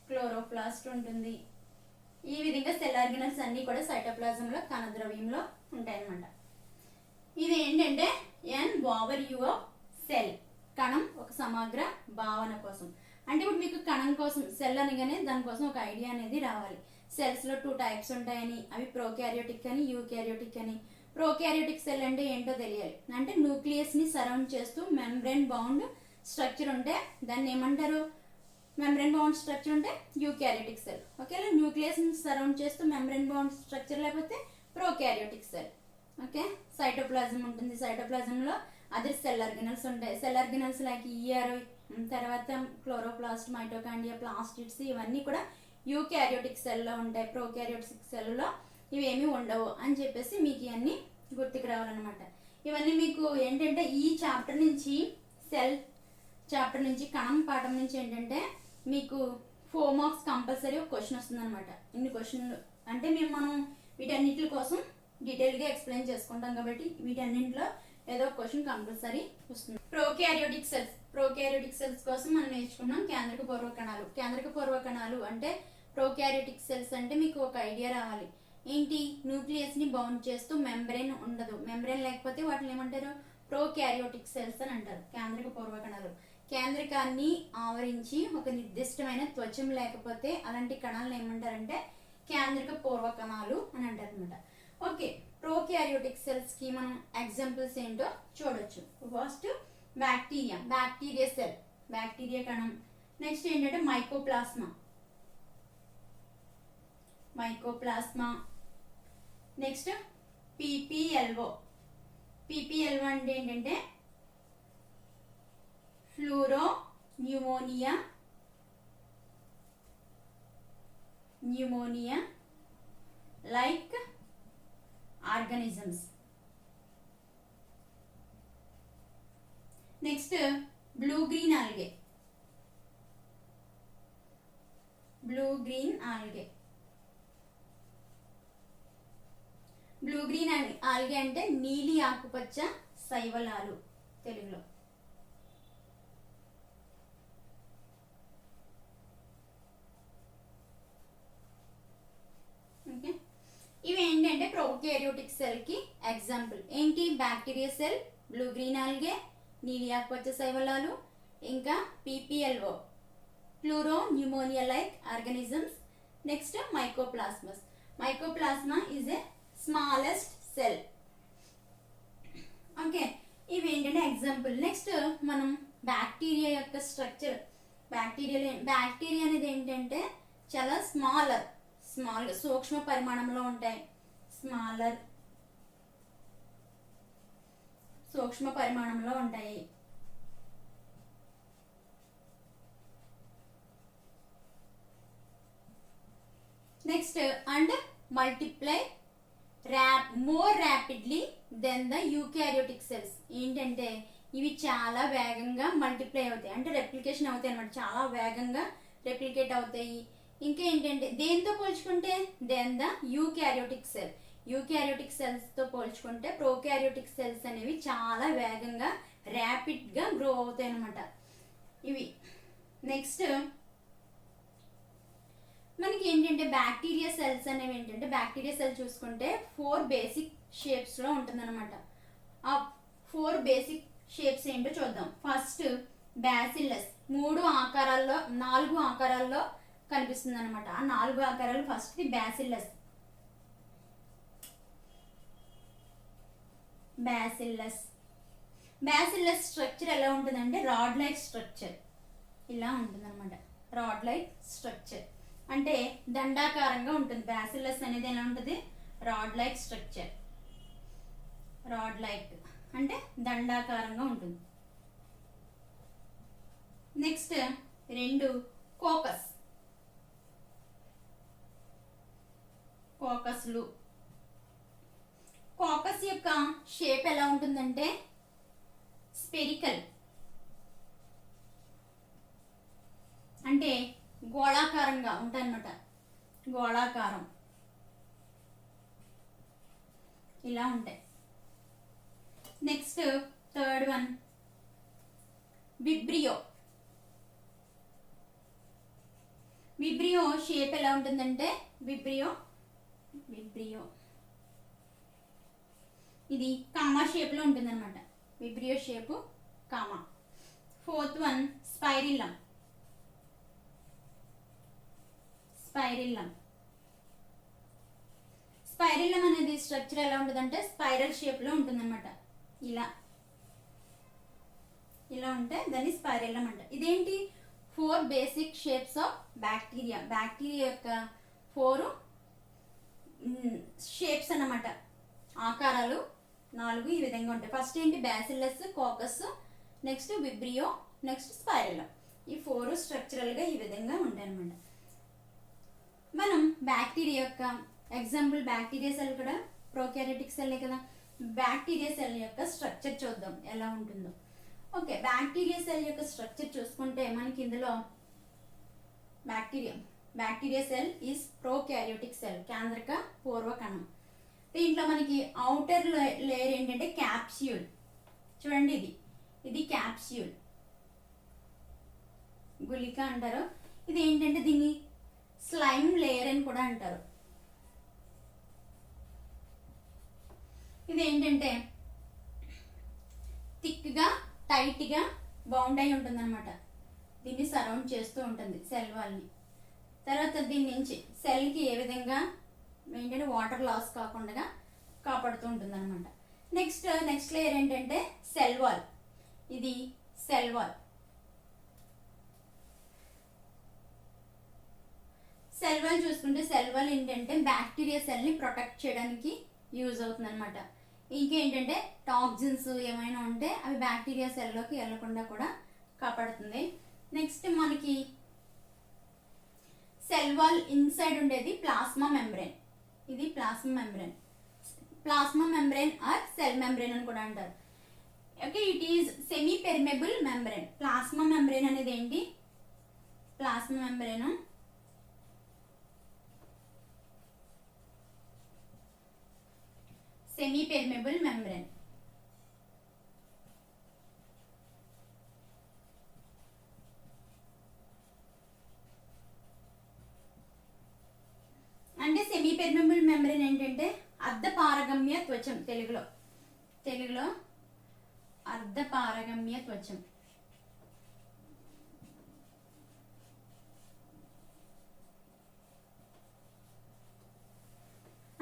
క్లోరోప్లాస్ట్ ఉంటుంది. ఈ విధంగా సెల్ ఆర్గనల్స్ అన్ని కూడా సైటోప్లాజంలో కణద్రవ్యంలో ఉంటాయి అన్నమాట. ఇది ఏంటంటే ఎన్ ఓవర్ వ్యూ ఆఫ్ సెల్. కణం ఒక సమగ్ర భావన కోసం. అంటే ఇప్పుడు మీకు కణం కోసం సెల్ అనగానే దానికోసం ఒక ఐడియా అనేది రావాలి. సెల్స్ లో 2 టైప్స్ ఉంటాయని, అవి ప్రోకారియోటిక్ అని యూకారియోటిక్ అని. ప్రోకారియోటిక్ సెల్ అంటే ఏంటో తెలియాలి. అంటే న్యూక్లియస్ ని సరౌండ్ చేస్తూ మెంబ్రేన్ బౌండ్ స్ట్రక్చర్ ఉంటే దాన్ని ఏమంటారు? మెంబ్రేన్ బౌండ్ స్ట్రక్చర్ ఉంటే యూకారియోటిక్ సెల్. ఓకేలా, న్యూక్లియస్ ని సరౌండ్ చేస్తూ మెంబ్రేన్ బౌండ్ స్ట్రక్చర్ లేకపోతే ప్రోకారియోటిక్ సెల్. ఓకే, సైటోప్లాజం ఉంటుంది. సైటోప్లాజంలో అదర్ సెల్ ఆర్గనల్స్ ఉంటాయి. సెల్ ఆర్గనల్స్ లైక్ ఈఆర్, తర్వాత క్లోరోప్లాస్ట్, మైటోకాండ్రియా, ప్లాస్టిడ్స్ ఇవన్నీ కూడా యూకారియోటిక్ సెల్లో ఉంటాయి. ప్రోకారియోటిక్ సెల్లో ఇవేమీ ఉండవు అని చెప్పేసి మీకు ఇవన్నీ గుర్తుకు రావాలన్నమాట. ఇవన్నీ మీకు ఏంటంటే ఈ చాప్టర్ నుంచి సెల్ చాప్టర్ నుంచి కణం పాఠం నుంచి ఏంటంటే మీకు 4 మార్క్స్ కంపల్సరీ ఒక క్వశ్చన్ వస్తుంది అనమాట. ఇన్ని క్వశ్చన్లు అంటే మనం వీటన్నిటి కోసం డీటెయిల్గా ఎక్స్ప్లెయిన్ చేసుకుంటాం కాబట్టి వీటన్నింటిలో ఏదో ఒక క్వశ్చన్ కంపల్సరీ వస్తుంది. ప్రోకారియోటిక్ సెల్స్ కోసం మనం నేర్చుకున్నాం కేంద్రక పూర్వ కణాలు. కేంద్రక పూర్వ కణాలు అంటే ప్రోకారియోటిక్ సెల్స్ అంటే మీకు ఒక ఐడియా రావాలి. ఏంటి? న్యూక్లియస్ ని బౌండ్ చేస్తూ మెంబ్రేన్ ఉండదు. మెంబ్రేన్ లేకపోతే వాటిని ఏమంటారు? ప్రోకారియోటిక్ సెల్స్ అని అంటారు. కేంద్రక పూర్వ కణాలు కేంద్రకాన్ని ఆవరించి ఒక నిర్దిష్టమైన త్వచం లేకపోతే అలాంటి కణాలను ఏమంటారంటే కేంద్రక పూర్వ కణాలు అని అంటారు అనమాట. ఓకే, ప్రోకారియోటిక్ సెల్స్ కి మనం ఎగ్జాంపుల్స్ ఏంటో చూడొచ్చు. ఫస్ట్ బ్యాక్టీరియా సెల్, బ్యాక్టీరియా కణం. నెక్స్ట్ ఏంటంటే మైకోప్లాస్మా. నెక్స్ట్ పీపీఎల్ఓ అంటే ఏంటంటే fluoro pneumonia like organisms. Next, blue-green algae. Blue-green algae. Blue-green algae అంటే నీలి ఆకుపచ్చ శైవలాలు తెలుగులో. ఓకే, ఇవి ఏంటంటే ప్రోకారియోటిక్ సెల్ కి ఎగ్జాంపుల్. ఏంటి? Bacteria cell, blue green algae, నీలి ఆకుపచ్చ శైవలాలు, ఇంకా PPLO pleuropneumonia like organisms. Next mycoplasmas. Mycoplasma is a smallest cell. Okay, ఇవి ఏంటంటే ఎగ్జాంపుల్. నెక్స్ట్ మనం బ్యాక్టీరియా యొక్క స్ట్రక్చర్. బ్యాక్టీరియా అనేది ఏంటంటే చాలా స్మాల్ సూక్ష్మ పరిమాణంలో ఉంటాయి. సూక్ష్మ పరిమాణంలో ఉంటాయి. Next and multiply more rapidly than the eukaryotic cells. ఏంటంటే ఇవి చాలా వేగంగా మల్టిప్లై అవుతాయి, అంటే రెప్లికేషన్ అవుతాయి అన్నమాట. చాలా వేగంగా రెప్లికేట్ అవుతాయి. ఇంకా ఏంటంటే దేంతో పోల్చుకుంటే then the eukaryotic cell. Eukaryotic cells తో పోల్చుకుంటే ప్రోకారియోటిక్ సెల్స్ అనేవి చాలా వేగంగా ర్యాపిడ్గా గ్రో అవుతాయి అన్నమాట ఇవి. నెక్స్ట్ మనకి ఏంటంటే బ్యాక్టీరియా సెల్స్ అనేవి ఏంటంటే, బ్యాక్టీరియా సెల్ చూసుకుంటే 4 బేసిక్ షేప్స్ లో ఉంటుంది అనమాట. ఆ 4 బేసిక్ షేప్స్ ఏంటో చూద్దాం. ఫస్ట్ బ్యాసిల్లస్ 4 ఆకారాల్లో కనిపిస్తుంది అనమాట. ఆ 4 ఆకారాలు ఫస్ట్ బ్యాసిల్లస్. బ్యాసిల్లస్ స్ట్రక్చర్ ఎలా ఉంటుందంటే రాడ్ లైక్ స్ట్రక్చర్ ఇలా ఉంటుంది అనమాట. రాడ్ లైక్ స్ట్రక్చర్ అంటే దండాకారంగా ఉంటుంది. బ్యాసిల్లస్ అనేది ఎలా ఉంటుంది? Rod like structure. Rod like అంటే దండాకారంగా ఉంటుంది. నెక్స్ట్ 2 కోకస్లు. కోకస్ యొక్క షేప్ ఎలా ఉంటుందంటే స్పెరికల్, అంటే గోళాకారంగా ఉంటాయన్నమాట. గోళాకారం ఇలా ఉంటాయి. Next third one vibrio. Vibrio shape ఎలా ఉంటుందంటే విబ్రియో ఇది కామా షేప్ లో ఉంటుంది అనమాట. Vibrio shape comma. Fourth one spirillum. Spirillum అనేది స్ట్రక్చర్ ఎలా ఉంటుందంటే స్పైరల్ షేప్ లో ఉంటుంది అనమాట. ఇలా ఉంటే దాన్ని స్పైరిల్లం అంట. ఇదేంటి? 4 basic shapes of bacteria. Bacteria యొక్క 4 షేప్స్ అన్నమాట. ఆకారాలు 4 ఈ విధంగా ఉంటాయి. ఫస్ట్ ఏంటి? Bacillus, coccus, next vibrio, next spirillum. ఈ 4 స్ట్రక్చరల్ గా ఈ విధంగా ఉంటాయి అన్నమాట. మనం బ్యాక్టీరియా యొక్క ఎగ్జాంపుల్, బ్యాక్టీరియా సెల్ కూడా ప్రోకారియోటిక్ సెల్ కదా. బ్యాక్టీరియా సెల్ యొక్క స్ట్రక్చర్ చూద్దాం ఎలా ఉంటుందో. ఓకే, బ్యాక్టీరియా సెల్ యొక్క స్ట్రక్చర్ చూసుకుంటే మనకి ఇందులో bacteria cell is prokaryotic cell, కేంద్రక పూర్వకణం. దీంట్లో మనకి అవుటర్ లేయర్ ఏంటంటే క్యాప్స్యూల్. చూడండి, ఇది క్యాప్స్యూల్, గుళిక అంటారు. ఇది ఏంటంటే దీన్ని స్లైమ్ లేయర్ అని కూడా అంటారు. ఇది ఏంటంటే థిక్ గా టైట్ గా బౌండ్ అయి ఉంటుంది అనమాట. దీన్ని సరౌండ్ చేస్తూ ఉంటుంది సెల్ వాల్ని. తర్వాత దీని నుంచి సెల్ కి ఏ విధంగా ఏంటంటే వాటర్ లాస్ కాకుండా కాపాడుతూ ఉంటుంది అనమాట. నెక్స్ట్ లేయర్ ఏంటంటే సెల్ వాల్. ఇది సెల్ వాల్. సెల్ వాల్ చూసుకుంటే సెల్ వాల్ ఏంటంటే బ్యాక్టీరియా సెల్ ని ప్రొటెక్ట్ చేయడానికి యూజ్ అవుతుంది అనమాట. ఇంకేంటంటే టాక్సిన్స్ ఏమైనా ఉంటే అవి బ్యాక్టీరియా సెల్లోకి వెళ్లకుండా కూడా కాపాడుతుంది. నెక్స్ట్ మనకి సెల్ వాల్ ఇన్సైడ్ ఉండేది ప్లాస్మా మెంబ్రేన్. ఇది plasma membrane. Plasma membrane or cell membrane అని కూడా అంటారు. Okay, it is semi permeable membrane. Plasma membrane అనేది ఏంటి? Plasma membrane semi permeable membrane. అంటే సెమీ పెర్మెబుల్ మెంబ్రేన్ ఏంటంటే అర్ధపారగమ్య త్వచం. తెలుగులో అర్ధపారగమ్య త్వచం.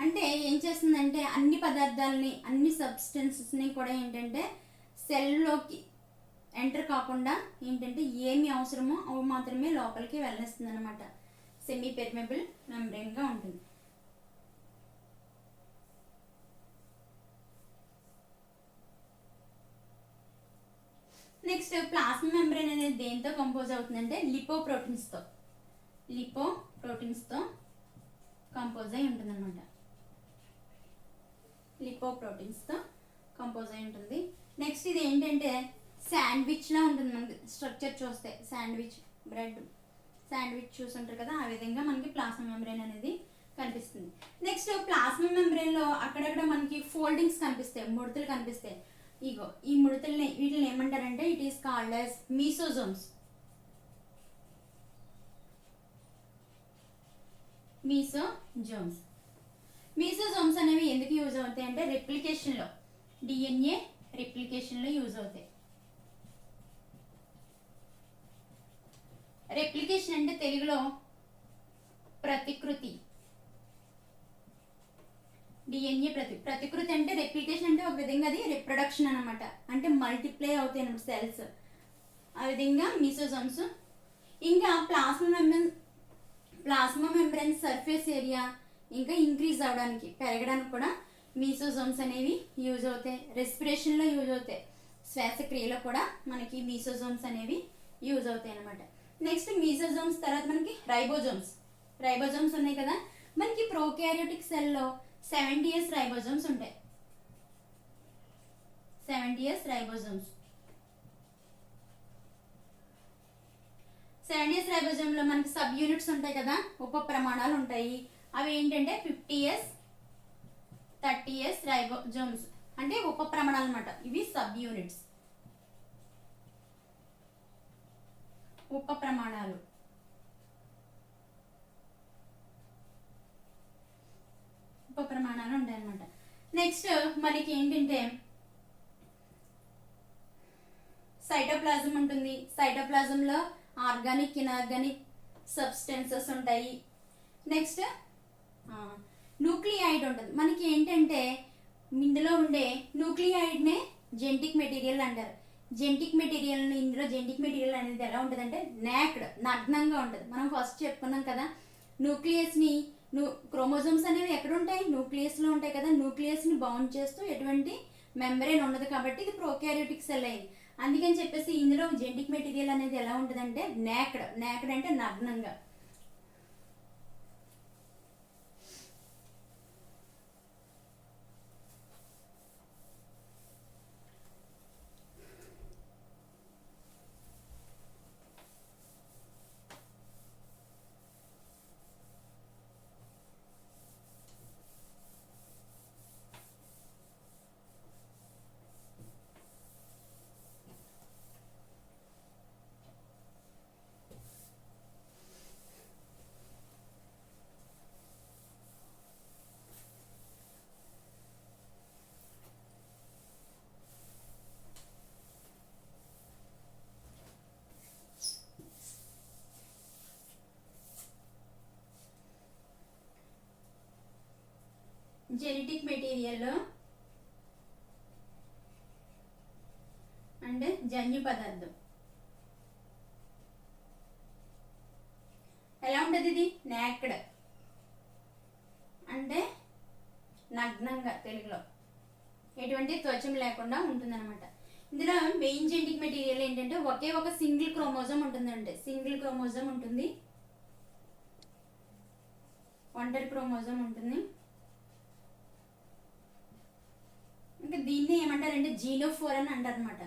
అంటే ఏం చేస్తుందంటే అన్ని పదార్థాలని, అన్ని సబ్స్టెన్సెస్ని కూడా ఏంటంటే సెల్లోకి ఎంటర్ కాకుండా ఏంటంటే ఏమి అవసరమో అవి మాత్రమే లోపలికి వెళ్ళనిస్తుంది అనమాట. సెమీ పెర్మెబుల్ మెంబ్రేన్గా ఉంటుంది. నెక్స్ట్ ప్లాస్మా మెంబ్రేన్ అనేది దేంతో కంపోజ్ అవుతుందంటే లిపోప్రోటీన్స్తో కంపోజ్ అయి ఉంటుంది అనమాట. లిపోప్రోటీన్స్తో కంపోజ్ అయి ఉంటుంది. నెక్స్ట్ ఇది ఏంటంటే శాండ్విచ్ లా ఉంటుంది. మనకి స్ట్రక్చర్ చూస్తే శాండ్విచ్, బ్రెడ్ శాండ్విచ్ చూసుంటారు కదా, ఆ విధంగా మనకి ప్లాస్మా మెంబ్రేన్ అనేది కనిపిస్తుంది. నెక్స్ట్ ప్లాస్మా మెంబ్రేన్ లో అక్కడక్కడ మనకి ఫోల్డింగ్స్ కనిపిస్తాయి, ముడతలు కనిపిస్తాయి. ఇగో ఈ ముడతల్ని, వీటిని ఏమంటారంటే it is called as mesosomes. Mesosomes అనేవి ఎందుకు యూజ్ అవుతాయి అంటే రెప్లికేషన్లో, డిఎన్ఏ రెప్లికేషన్లో యూజ్ అవుతాయి. రెప్లికేషన్ అంటే తెలుగులో ప్రతికృతి. డిఎన్ఏ ప్రతికృతి అంటే రెప్లికేషన్ అంటే ఒక విధంగా అది రిప్రొడక్షన్ అనమాట. అంటే మల్టిప్లై అవుతాయి అన్నమాట సెల్స్. ఆ విధంగా మీసోజోమ్స్. ఇంకా ప్లాస్మా మెంబ్రేన్ సర్ఫేస్ ఏరియా ఇంకా ఇంక్రీజ్ అవడానికి, పెరగడానికి కూడా మీసోజోమ్స్ అనేవి యూజ్ అవుతాయి. రెస్పిరేషన్లో యూజ్ అవుతాయి. శ్వాసక్రియలో కూడా మనకి మీసోజోమ్స్ అనేవి యూజ్ అవుతాయి అనమాట. నెక్స్ట్ మీసోజోమ్స్ తర్వాత మనకి రైబోజోమ్స్ ఉన్నాయి కదా. మనకి ప్రోకారియోటిక్ సెల్లో 70S రైబోజోమ్స్ ఉంటాయి. 70S ribosomes. 70S రైబోజోమ్ లో మనకి సబ్ యూనిట్స్ ఉంటాయి కదా, ఉప ప్రమాణాలు ఉంటాయి. అవి ఏంటంటే 50S 30S రైబోజోమ్స్ అంటే ఉప ప్రమాణాలు అనమాట. ఇవి సబ్ యూనిట్స్, ఉప ప్రమాణాలు. ఉంటాయి అనమాట. నెక్స్ట్ మనకి ఏంటంటే సైటోప్లాజం ఉంటుంది. సైటోప్లాజంలో ఆర్గానిక్, ఇనార్గానిక్ సబ్స్టెన్సెస్ ఉంటాయి. నెక్స్ట్ న్యూక్లియాయిడ్ ఉంటుంది. మనకి ఏంటంటే ఇందులో ఉండే న్యూక్లియాయిడ్నే జెనెటిక్ మెటీరియల్ అంటారు. ఇందులో జెనెటిక్ మెటీరియల్ అనేది ఎలా ఉంటుంది అంటే నగ్నంగా ఉంటుంది. మనం ఫస్ట్ చెప్పుకున్నాం కదా, న్యూక్లియస్ని క్రోమోజోమ్స్ అనేవి ఎక్కడ ఉంటాయి? న్యూక్లియస్లో ఉంటాయి కదా. న్యూక్లియస్ని బౌండ్ చేస్తూ ఎటువంటి మెంబ్రేన్ ఉండదు కాబట్టి ఇది ప్రోకారియోటిక్ సెల్ అయింది. అందుకని చెప్పేసి ఇందులో జెనెటిక్ మెటీరియల్ అనేది ఎలా ఉంటుందంటే నేక్డ్ అంటే నగ్నంగా. జెనెటిక్ మెటీరియల్ అంటే జన్యు పదార్థం ఎలా ఉంటుంది? ఇది నేక్డ్ అంటే నగ్నంగా, తెలుగులో ఎటువంటి త్వచం లేకుండా ఉంటుందన్నమాట. ఇందులో మెయిన్ జెనెటిక్ మెటీరియల్ ఏంటంటే ఒకే ఒక సింగిల్ క్రోమోజోమ్ ఉంటుందండి. సింగిల్ క్రోమోజోమ్ ఉంటుంది, ఒంటరి క్రోమోజోమ్ ఉంటుంది. ఇంకా దీన్ని ఏమంటారంటే జీనోఫోర్ అని అంటారు అనమాట.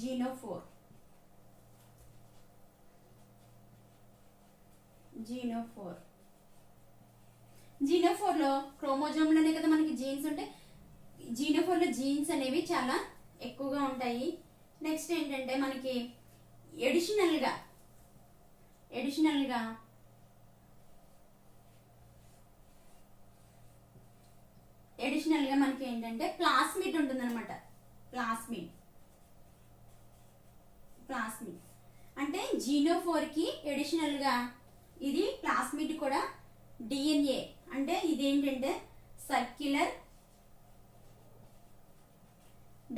జీనోఫోర్ జీనోఫోర్ జీనోఫోర్లో క్రోమోజోమ్లోనే కదా మనకి జీన్స్ ఉంటాయి. జీనోఫోర్లో జీన్స్ అనేవి చాలా ఎక్కువగా ఉంటాయి. నెక్స్ట్ ఏంటంటే మనకి ఎడిషనల్గా మనకి ఏంటంటే ప్లాస్మిడ్ ఉంటుంది అనమాట. ప్లాస్మిడ్ అంటే జీనోఫోర్కి ఎడిషనల్గా ఇది ప్లాస్మిడ్ కూడా డిఎన్ఏ అంటే ఇదేంటంటే circular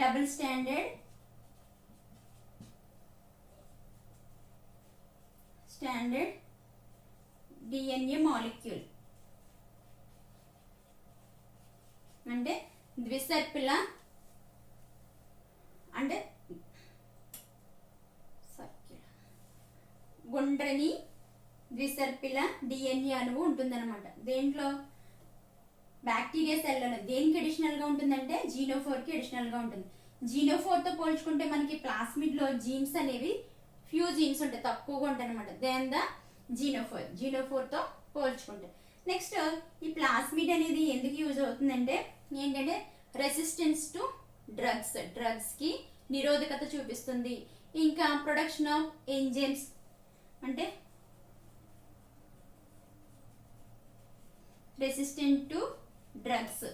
double standard DNA molecule అంటే ద్విసర్పిల అంటే గుండ్రని ద్విసర్పిల డిఎన్ఏ అణువు ఉంటుందన్నమాట. దేంట్లో బ్యాక్టీరియా సెల్లలో దేనికి అడిషనల్గా ఉంటుందంటే జీనోఫోర్కి అడిషనల్గా ఉంటుంది. జీనోఫోర్తో పోల్చుకుంటే మనకి ప్లాస్మిడ్లో జీన్స్ అనేవి ఫ్యూ జీన్స్ ఉంటాయి, తక్కువగా ఉంటాయి అనమాట. దెన్ ద జీనోఫోర్తో పోల్చుకుంటే. నెక్స్ట్ ఈ ప్లాస్మిడ్ అనేది ఎందుకు యూజ్ అవుతుందంటే ఏంటంటే రెసిస్టెన్స్ టు డ్రగ్స్కి నిరోధకత చూపిస్తుంది. ఇంకా ప్రొడక్షన్ ఆఫ్ ఎంజైమ్స్ అంటే రెసిస్టెంట్ టు డ్రగ్స్,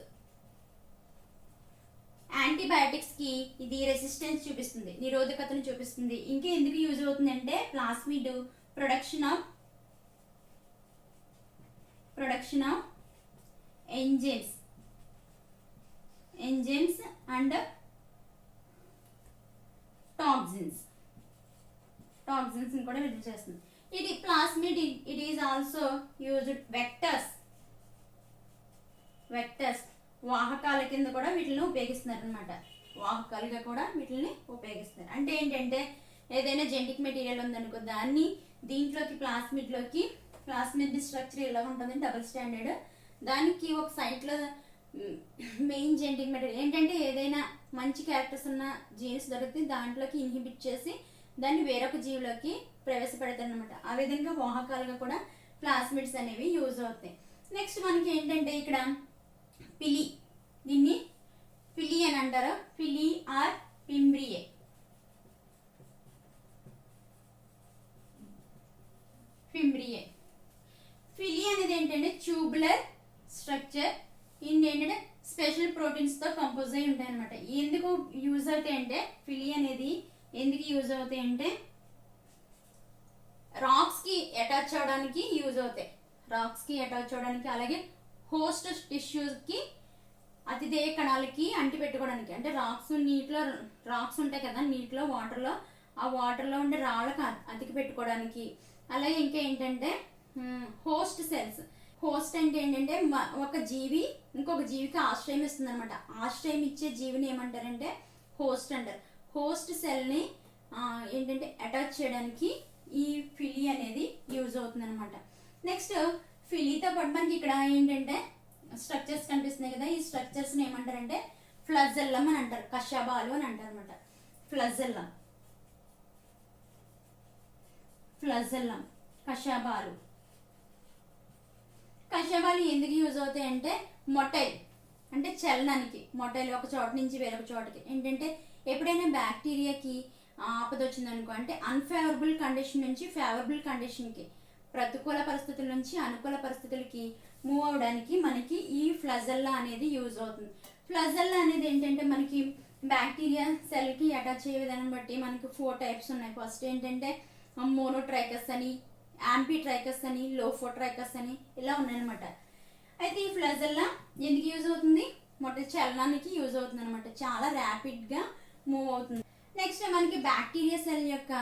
యాంటీబయాటిక్స్కి ఇది రెసిస్టెన్స్ చూపిస్తుంది, నిరోధకతను చూపిస్తుంది. ఇంకా ఎందుకు యూజ్ అవుతుందంటే plasmid production of enzymes and toxins కూడా విడుదల చేస్తుంది. ఇది plasmid it is also used vectors వాహకాల కింద కూడా వీటిని ఉపయోగిస్తున్నారు అనమాట. వాహకాలుగా కూడా వీటిని ఉపయోగిస్తారు. అంటే ఏంటంటే ఏదైనా జెనెటిక్ మెటీరియల్ ఉందనుకో దాన్ని దీంట్లోకి ప్లాస్మిడ్ స్ట్రక్చర్ ఇలా ఉంటుంది డబుల్ స్టాండర్డ్. దానికి ఒక సైట్లో మెయిన్ జెనెటిక్ మెటీరియల్ ఏంటంటే ఏదైనా మంచి క్యారెక్టర్స్ ఉన్న జీన్స్ దొరికితే దాంట్లోకి ఇన్హిబిట్ చేసి దాన్ని వేరొక జీవిలోకి ప్రవేశపెడతారు అనమాట. ఆ విధంగా వాహకాలుగా కూడా ప్లాస్మిడ్స్ అనేవి యూజ్ అవుతాయి. నెక్స్ట్ మనకి ఏంటంటే ఇక్కడ దీన్ని పిలి అని అంటారు. పిలి ఆర్ పింబ్రియే. పిలి అనేది ఏంటంటే ట్యూబులర్ స్ట్రక్చర్ ఏంటంటే స్పెషల్ ప్రోటీన్స్ తో కంపోజ్ అయి ఉంటాయి అనమాట. ఎందుకు యూజ్ అవుతాయి అంటే పిలి అనేది ఎందుకు యూజ్ అవుతాయి అంటే రాక్స్ కి అటాచ్ అవడానికి యూజ్ అవుతాయి. అలాగే హోస్ట్ టిష్యూస్ కి అతిథేయ కణాలకి అంటి పెట్టుకోవడానికి. అంటే రాక్స్ ఉంటాయి కదా నీటిలో వాటర్లో, ఆ వాటర్లో ఉండే రాళ్ళకి అతికి పెట్టుకోవడానికి. అలాగే ఇంకా ఏంటంటే హోస్ట్ సెల్స్. హోస్ట్ అంటే ఏంటంటే ఒక జీవి ఇంకొక జీవికి ఆశ్రయం ఇస్తుంది అనమాట. ఆశ్రయం ఇచ్చే జీవిని ఏమంటారంటే హోస్ట్ అంటారు. హోస్ట్ సెల్ని ఏంటంటే అటాచ్ చేయడానికి ఈ ఫిలి అనేది యూజ్ అవుతుంది అనమాట. నెక్స్ట్ ఫిలీతో పాటు మనకి ఇక్కడ ఏంటంటే స్ట్రక్చర్స్ కనిపిస్తున్నాయి కదా. ఈ స్ట్రక్చర్స్ని ఏమంటారంటే ఫ్లజెల్లం అని అంటారు, కషాబాలు అని అంటారు అనమాట. ఫ్లజెల్లం కషాబాలు ఎందుకు యూజ్ అవుతాయి అంటే మొటైల్ అంటే చలనానికి. మొటైల్ ఒక చోట నుంచి వేరొక చోటకి ఏంటంటే ఎప్పుడైనా బ్యాక్టీరియాకి ఆపద వచ్చిందనుకో అంటే అన్ఫేవరబుల్ కండిషన్ నుంచి ఫేవరబుల్ కండిషన్కి, ప్రతికూల పరిస్థితుల నుంచి అనుకూల పరిస్థితులకి మూవ్ అవడానికి మనకి ఈ ఫ్లజెల్లా అనేది యూజ్ అవుతుంది. ఫ్లజెల్లా అనేది ఏంటంటే మనకి బ్యాక్టీరియా సెల్కి అటాచ్ అయ్యే విధానం బట్టి మనకి 4 టైప్స్ ఉన్నాయి. ఫస్ట్ ఏంటంటే మోనోట్రైకస్ అని, యాంపీట్రైకస్ అని, లోఫోట్రైకస్ అని ఇలా ఉన్నాయన్నమాట. అయితే ఈ ఫ్లజెల్లా ఎందుకు యూజ్ అవుతుంది? మొట్ట చలనానికి యూజ్ అవుతుంది అనమాట. చాలా ర్యాపిడ్గా మూవ్ అవుతుంది. నెక్స్ట్ మనకి బ్యాక్టీరియా సెల్ యొక్క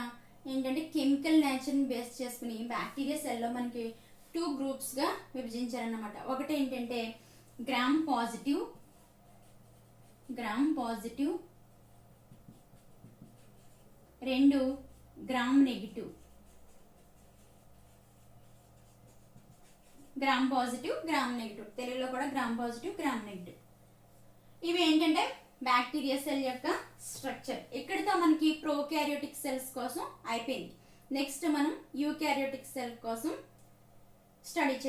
ఏంటంటే కెమికల్ నేచర్ని బేస్ చేసుకుని బ్యాక్టీరియా సెల్లో మనకి 2 గ్రూప్స్గా విభజించారన్నమాట. ఒకటి ఏంటంటే gram positive, 2 gram negative. Gram positive, gram negative, తెలుగులో కూడా గ్రామ్ పాజిటివ్, గ్రామ్ నెగిటివ్. ఇవి ఏంటంటే బ్యాక్టీరియా సెల్ యొక్క స్ట్రక్చర్. ఇక్కడితో మనకి ప్రోకారియోటిక్ సెల్స్ కోసం అయిపోయింది. నెక్స్ట్ మనం యూకారియోటిక్ సెల్ కోసం స్టడీ